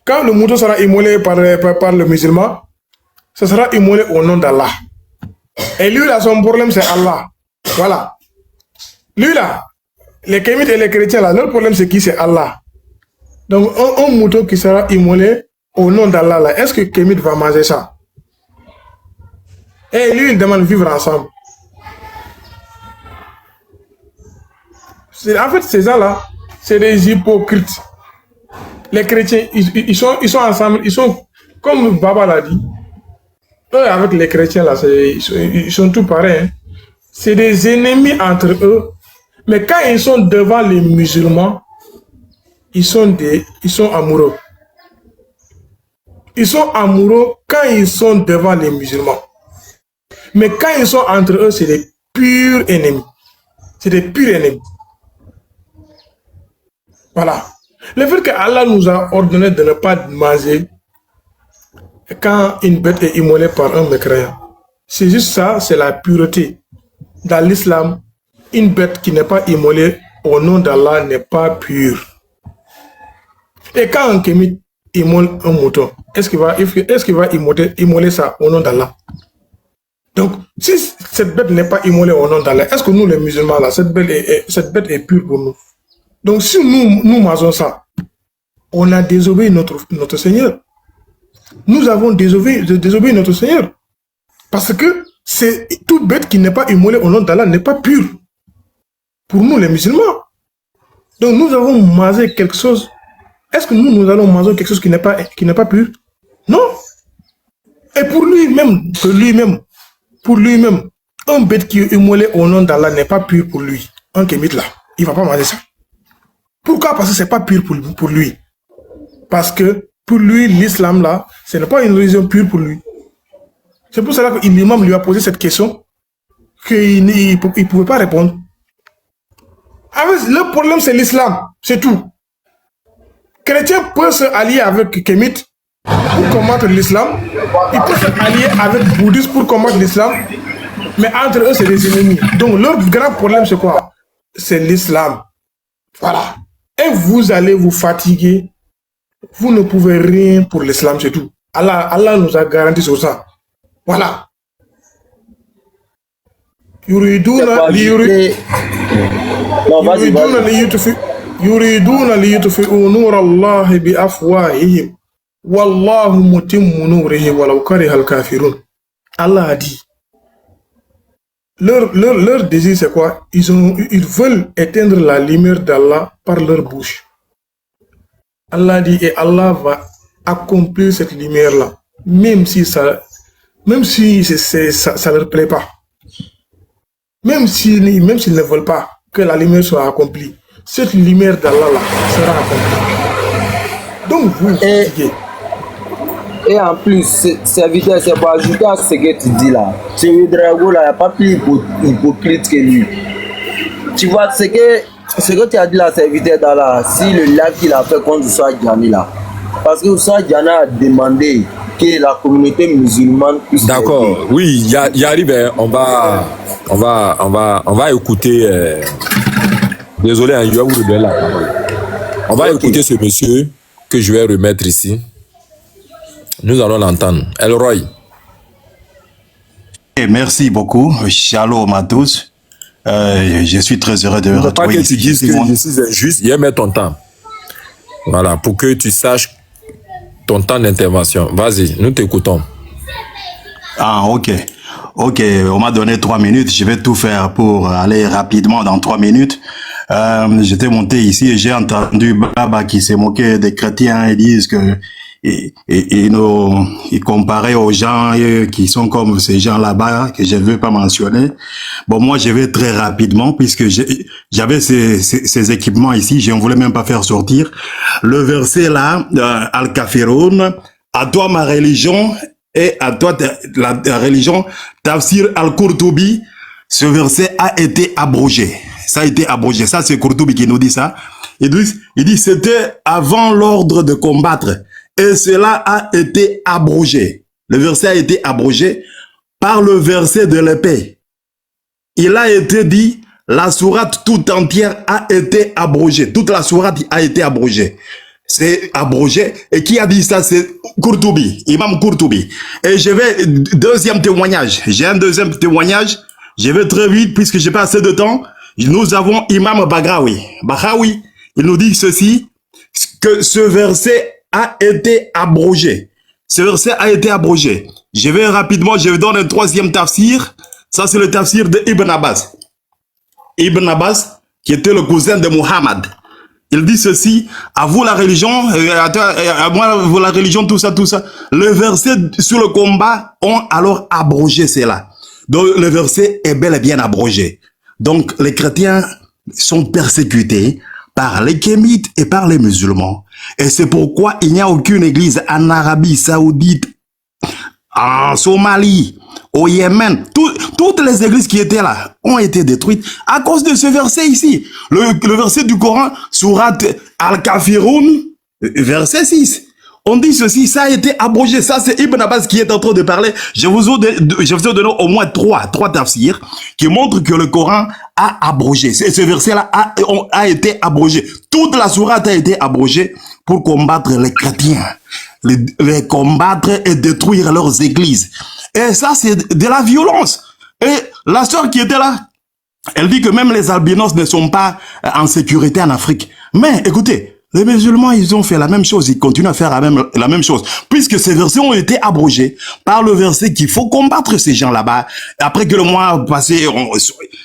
Quand le mouton sera immolé par le musulman, ce sera immolé au nom d'Allah. Et lui, là, son problème, c'est Allah. Voilà. Lui, là, les kémites et les chrétiens, là, leur problème, c'est qui? C'est Allah. Donc, un mouton qui sera immolé au nom d'Allah, là, est-ce que Kémit va manger ça? Et lui, il demande de vivre ensemble. En fait, ces gens-là, c'est des hypocrites. Les chrétiens, ils sont ensemble, ils sont, comme Baba l'a dit, eux, avec les chrétiens, là, ils sont tous pareils. Hein. C'est des ennemis entre eux. Mais quand ils sont devant les musulmans, ils sont amoureux. Ils sont amoureux quand ils sont devant les musulmans. Mais quand ils sont entre eux, c'est des purs ennemis. C'est des purs ennemis. Voilà. Le fait que Allah nous a ordonné de ne pas manger quand une bête est immolée par un mécréant, c'est juste ça, c'est la pureté. Dans l'islam, une bête qui n'est pas immolée au nom d'Allah n'est pas pure. Et quand un kémite immole un mouton, est-ce qu'il va immoler ça au nom d'Allah? Donc, si cette bête n'est pas immolée au nom d'Allah, est-ce que nous, les musulmans, là, cette bête est pure pour nous? Donc, si nous masons ça, on a désobéi notre Seigneur. Nous avons désobéi notre Seigneur. Parce que toute bête qui n'est pas immolée au nom d'Allah n'est pas pure. Pour nous, les musulmans. Donc, nous avons masé quelque chose. Est-ce que nous allons manger quelque chose qui n'est pas pur? Non. Et pour lui-même, un bête qui est immolé au nom d'Allah n'est pas pur pour lui. Un kémite là, il ne va pas manger ça. Pourquoi? Parce que ce n'est pas pur pour lui. Parce que pour lui, l'islam là, ce n'est pas une religion pure pour lui. C'est pour cela que l'imam lui a posé cette question qu'il ne pouvait pas répondre. Le problème, c'est l'islam, c'est tout. Chrétien peut se allier avec kémite pour combattre l'islam. Il peut se allier avec bouddhiste pour combattre l'islam. Mais entre eux, c'est des ennemis. Donc, leur grand problème, c'est quoi? C'est l'islam. Voilà. Et vous allez vous fatiguer. Vous ne pouvez rien pour l'islam, c'est tout. Allah nous a garanti sur ça. Voilà. يريدون ليطفئوا نور الله بأفواههم والله متم نوره ولو كره الكافرون. Allah a dit, leur désir c'est quoi? Ils veulent éteindre la lumière d'Allah par leur bouche. Allah dit, et Allah va accomplir cette lumière là, même si ça leur plaît pas. Même s'ils ne veulent pas que la lumière soit accomplie, cette lumière d'Allah là sera accomplie. Donc vous fatiguez. Et en plus, serviteur, c'est pour ajouter à ce que tu dis là. Ce Drago là, il n'y a pas plus hypocrite que lui. Tu vois, ce que tu as dit là, serviteur d'Allah, si le live qu'il a fait contre Oussa Diané là, parce que Oussa Diané a demandé que la communauté musulmane puisse... D'accord, oui, il arrive, hein. On va écouter... désolé, hein, je vais vous donner la parole. On va écouter ce monsieur que je vais remettre ici. Nous allons l'entendre. Elroy. Merci beaucoup. Shalom à tous. Je suis très heureux de retrouver. Pas que tu dises que je suis injuste, il met ton temps. Voilà, pour que tu saches ton temps d'intervention. Vas-y, nous t'écoutons. Ah, ok. Ok, on m'a donné 3 minutes. Je vais tout faire pour aller rapidement dans 3 minutes. J'étais monté ici et j'ai entendu Baba qui s'est moqué des chrétiens et disent que il comparait aux gens qui sont comme ces gens là-bas que je ne veux pas mentionner. Bon, moi, je vais très rapidement puisque j'avais ces équipements ici. Je ne voulais même pas faire sortir. Le verset là, Al-Kafirun, à toi ma religion et à toi la religion, Tafsir Al-Qurtubi, ce verset a été abrogé. Ça a été abrogé. Ça, c'est Qurtubi qui nous dit ça. Il dit c'était avant l'ordre de combattre. Et cela a été abrogé. Le verset a été abrogé par le verset de l'épée. Il a été dit, la sourate tout entière a été abrogée. Toute la sourate a été abrogée. C'est abrogé. Et qui a dit ça? C'est Qurtubi, Imam Qurtubi. Et je vais, deuxième témoignage. J'ai un deuxième témoignage. Je vais très vite puisque j'ai pas assez de temps. Nous avons Imam Baghraoui. Baghraoui, il nous dit ceci, que ce verset a été abrogé. Ce verset a été abrogé. Je vais rapidement, je vais donner un troisième tafsir. Ça, c'est le tafsir de Ibn Abbas. Ibn Abbas, qui était le cousin de Muhammad. Il dit ceci, à vous la religion, à moi vous la religion, tout ça, tout ça. Le verset sur le combat ont alors abrogé cela. Donc, le verset est bel et bien abrogé. Donc, les chrétiens sont persécutés par les kémites et par les musulmans. Et c'est pourquoi il n'y a aucune église en Arabie Saoudite, en Somalie, au Yémen. Toutes les églises qui étaient là ont été détruites à cause de ce verset ici. Le verset du Coran, Surat Al-Kafirun, verset 6. On dit ceci, ça a été abrogé. Ça, c'est Ibn Abbas qui est en train de parler. Je vous ai donné au moins trois tafsirs qui montrent que le Coran a abrogé. Ce verset-là a été abrogé. Toute la sourate a été abrogée pour combattre les chrétiens, les combattre et détruire leurs églises. Et ça, c'est de la violence. Et la sœur qui était là, elle dit que même les albinos ne sont pas en sécurité en Afrique. Mais écoutez, les musulmans, ils ont fait la même chose, ils continuent à faire la même chose. Puisque ces versets ont été abrogés par le verset qu'il faut combattre ces gens là-bas. Après que le mois passé,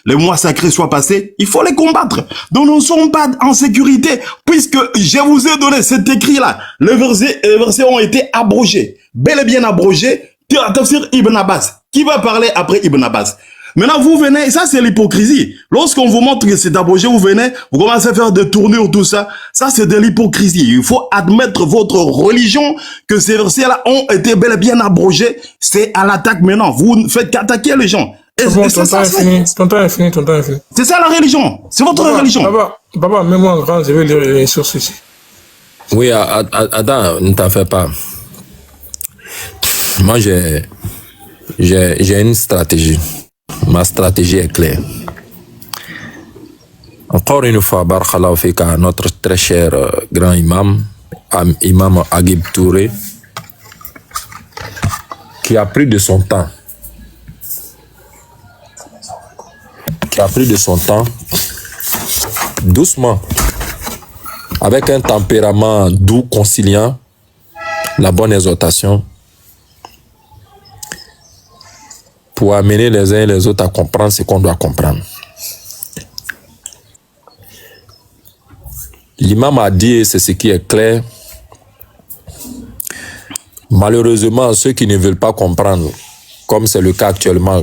le mois sacré soit passé, il faut les combattre. Donc nous ne sommes pas en sécurité, puisque je vous ai donné cet écrit-là. Les versets ont été abrogés, bel et bien abrogés. Tafsir Ibn Abbas. Qui va parler après Ibn Abbas? Maintenant, vous venez, ça c'est l'hypocrisie. Lorsqu'on vous montre que c'est abrogé, vous venez, vous commencez à faire des tournures, tout ça. Ça c'est de l'hypocrisie. Il faut admettre votre religion, que ces versets-là ont été bel et bien abrogés. C'est à l'attaque maintenant. Vous ne faites qu'attaquer les gens. Et Bon, c'est ça, ton temps est fini. c'est ça la religion. C'est votre religion. Baba, mets-moi en grand, je vais lire les sources ici. Oui, Adam, ne t'en fais pas. Moi, j'ai une stratégie. Ma stratégie est claire. Encore une fois, Barakallahu Fika, notre très cher grand imam, imam Agib Touré, qui a pris de son temps. Doucement, avec un tempérament doux, conciliant, la bonne exhortation, pour amener les uns et les autres à comprendre ce qu'on doit comprendre. L'imam a dit, et c'est ce qui est clair, malheureusement, ceux qui ne veulent pas comprendre, comme c'est le cas actuellement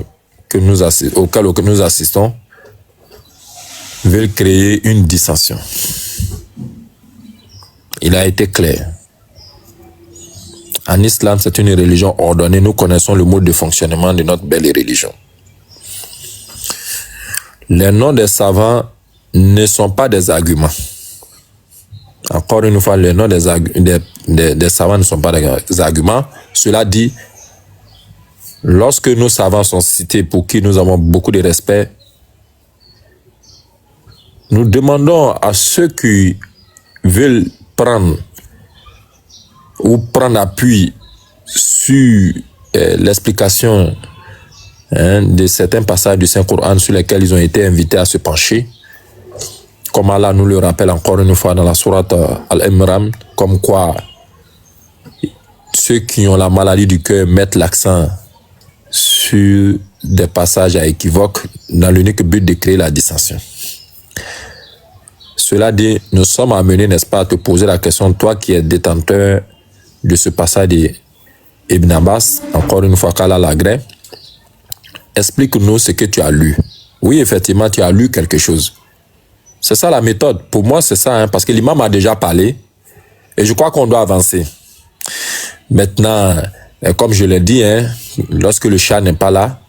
auquel nous assistons, veulent créer une dissension. Il a été clair. En islam, c'est une religion ordonnée. Nous connaissons le mode de fonctionnement de notre belle religion. Les noms des savants ne sont pas des arguments. Encore une fois, les noms des savants ne sont pas des arguments. Cela dit, lorsque nos savants sont cités pour qui nous avons beaucoup de respect, nous demandons à ceux qui veulent prendre appui sur l'explication de certains passages du Saint-Coran sur lesquels ils ont été invités à se pencher. Comme Allah nous le rappelle encore une fois dans la sourate Al-Imran, comme quoi ceux qui ont la maladie du cœur mettent l'accent sur des passages à équivoque dans l'unique but de créer la dissension. Cela dit, nous sommes amenés, n'est-ce pas, à te poser la question, toi qui es détenteur de ce passage d'Ibn Abbas, encore une fois qu'Allah l'agrée, explique-nous ce que tu as lu. Oui, effectivement, tu as lu quelque chose. C'est ça la méthode. Pour moi, c'est ça, parce que l'imam a déjà parlé et je crois qu'on doit avancer. Maintenant, comme je l'ai dit, lorsque le chat n'est pas là,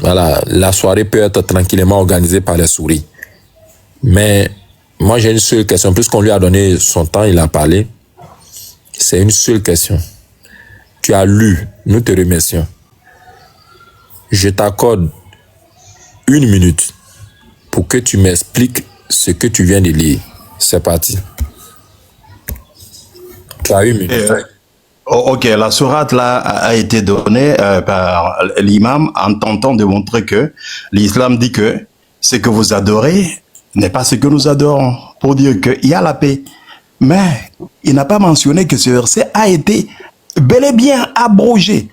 voilà, la soirée peut être tranquillement organisée par les souris. Mais moi, j'ai une seule question. Puisqu'on lui a donné son temps, il a parlé. C'est une seule question. Tu as lu, nous te remercions. Je t'accorde 1 minute pour que tu m'expliques ce que tu viens de lire. C'est parti. Tu as 1 minute. Ok, la sourate là a été donnée par l'imam en tentant de montrer que l'islam dit que ce que vous adorez n'est pas ce que nous adorons, pour dire qu'il y a la paix. Mais il n'a pas mentionné que ce verset a été bel et bien abrogé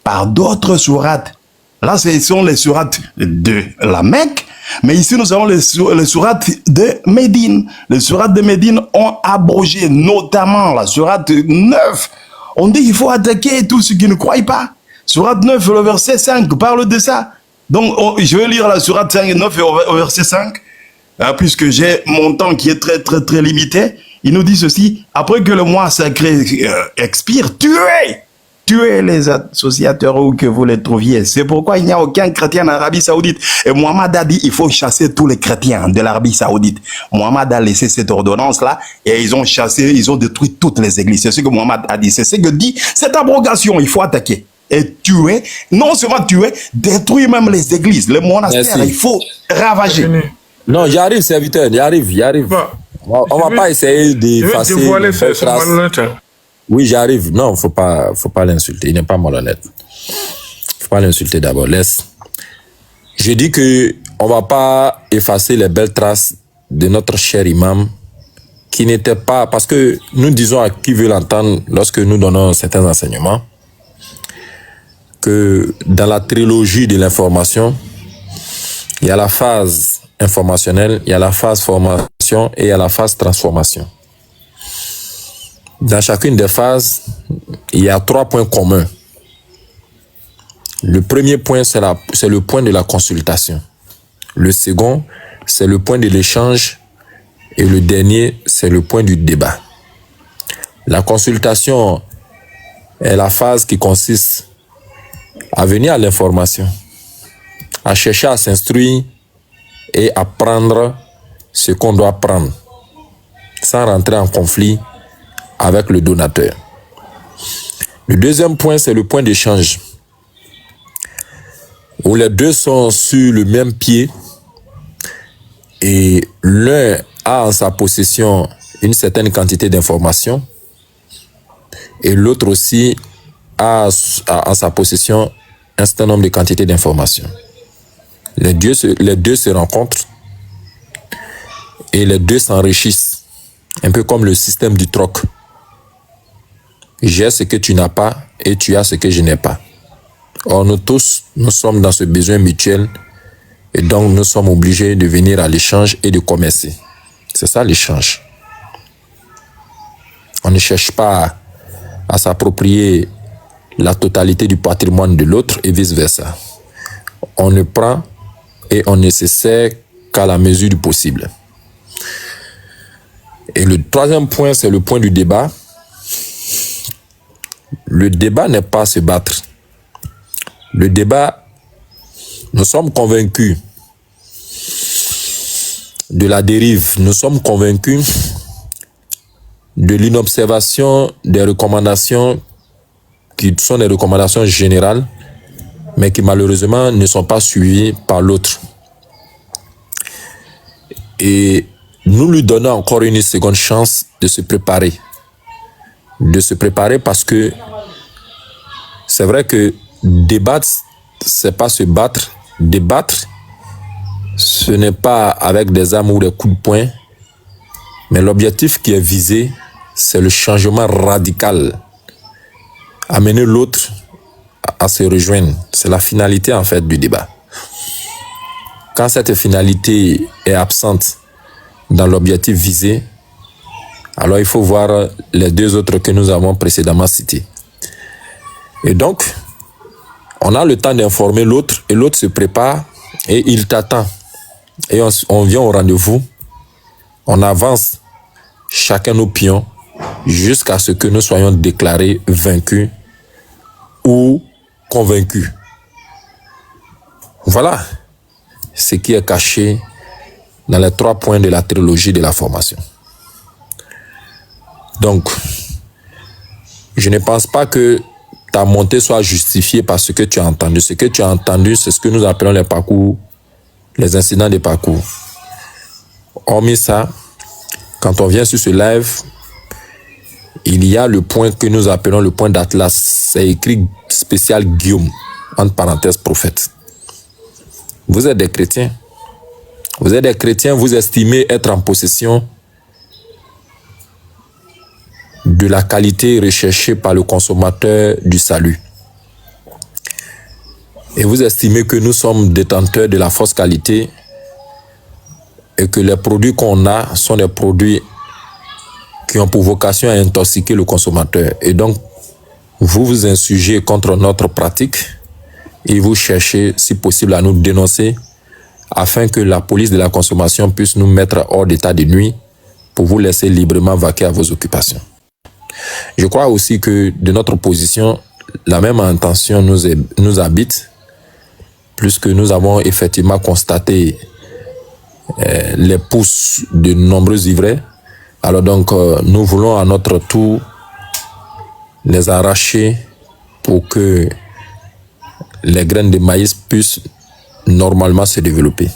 par d'autres sourates. Là, ce sont les sourates de la Mecque, mais ici nous avons les sourates de Médine. Les sourates de Médine ont abrogé, notamment la sourate 9. On dit qu'il faut attaquer tous ceux qui ne croient pas. Sourate 9, le verset 5 parle de ça. Donc, je vais lire la sourate 5 et 9 au verset 5. Puisque j'ai mon temps qui est très limité, il nous dit ceci: après que le mois sacré expire, tuez les associateurs où que vous les trouviez. C'est pourquoi il n'y a aucun chrétien en Arabie Saoudite. Et Mohammed a dit il faut chasser tous les chrétiens de l'Arabie Saoudite. Mohammed a laissé cette ordonnance-là et ils ont chassé, ils ont détruit toutes les églises. C'est ce que Mohammed a dit. C'est ce que dit cette abrogation. Il faut attaquer et tuer, non seulement tuer, détruire même les églises, les monastères. Merci. Il faut ravager. Non, j'arrive, serviteur, j'arrive. On va pas essayer d'effacer. Je vais dévoiler les ce traces. malhonnête. Oui, j'arrive. Non, faut pas l'insulter. Il n'est pas malhonnête. Faut pas l'insulter d'abord. Laisse. Je dis que on va pas effacer les belles traces de notre cher imam qui n'était pas, parce que nous disons à qui veut l'entendre lorsque nous donnons certains enseignements que dans la trilogie de l'information, il y a la phase informationnelle, il y a la phase formation et il y a la phase transformation. Dans chacune des phases, il y a 3 points communs. Le premier point, c'est le point de la consultation. Le second, c'est le point de l'échange. Et le dernier, c'est le point du débat. La consultation est la phase qui consiste à venir à l'information, à chercher à s'instruire et à prendre ce qu'on doit prendre, sans rentrer en conflit avec le donateur. Le deuxième point, c'est le point d'échange, où les deux sont sur le même pied et l'un a en sa possession une certaine quantité d'informations et l'autre aussi a en sa possession un certain nombre de quantités d'informations. Les deux se rencontrent et les deux s'enrichissent, un peu comme le système du troc. J'ai ce que tu n'as pas et tu as ce que je n'ai pas. Or, nous tous, nous sommes dans ce besoin mutuel et donc nous sommes obligés de venir à l'échange et de commercer. C'est ça l'échange. On ne cherche pas à s'approprier la totalité du patrimoine de l'autre et vice-versa. On ne prend et on ne se sert qu'à la mesure du possible. Et le troisième point, c'est le point du débat. Le débat n'est pas se battre. Le débat, nous sommes convaincus de la dérive. Nous sommes convaincus de l'inobservation des recommandations qui sont des recommandations générales, mais qui malheureusement ne sont pas suivies par l'autre. Et nous lui donnons encore une seconde chance de se préparer. De se préparer parce que c'est vrai que débattre, c'est pas se battre. Débattre, ce n'est pas avec des armes ou des coups de poing, mais l'objectif qui est visé, c'est le changement radical. Amener l'autre à se rejoindre. C'est la finalité en fait du débat. Quand cette finalité est absente dans l'objectif visé, alors il faut voir les deux autres que nous avons précédemment cités. Et donc, on a le temps d'informer l'autre et l'autre se prépare et il t'attend. Et on vient au rendez-vous, on avance chacun nos pions jusqu'à ce que nous soyons déclarés vaincus ou convaincus. Voilà ce qui est caché dans les 3 points de la trilogie de la formation. Donc, je ne pense pas que ta montée soit justifiée par ce que tu as entendu. Ce que tu as entendu, c'est ce que nous appelons les parcours, les incidents de parcours. Hormis ça, quand on vient sur ce live, il y a le point que nous appelons le point d'Atlas. C'est écrit spécial Guillaume, entre parenthèses prophète. Vous êtes des chrétiens. Vous êtes des chrétiens, vous estimez être en possession de la qualité recherchée par le consommateur du salut. Et vous estimez que nous sommes détenteurs de la fausse qualité et que les produits qu'on a sont des produits qui ont pour vocation à intoxiquer le consommateur. Et donc, vous vous insurgez contre notre pratique et vous cherchez, si possible, à nous dénoncer afin que la police de la consommation puisse nous mettre hors d'état de nuit pour vous laisser librement vaquer à vos occupations. Je crois aussi que de notre position, la même intention nous habite, puisque nous avons effectivement constaté les pousses de nombreux ivraies. Alors donc, nous voulons à notre tour les arracher pour que les graines de maïs puissent normalement se développer.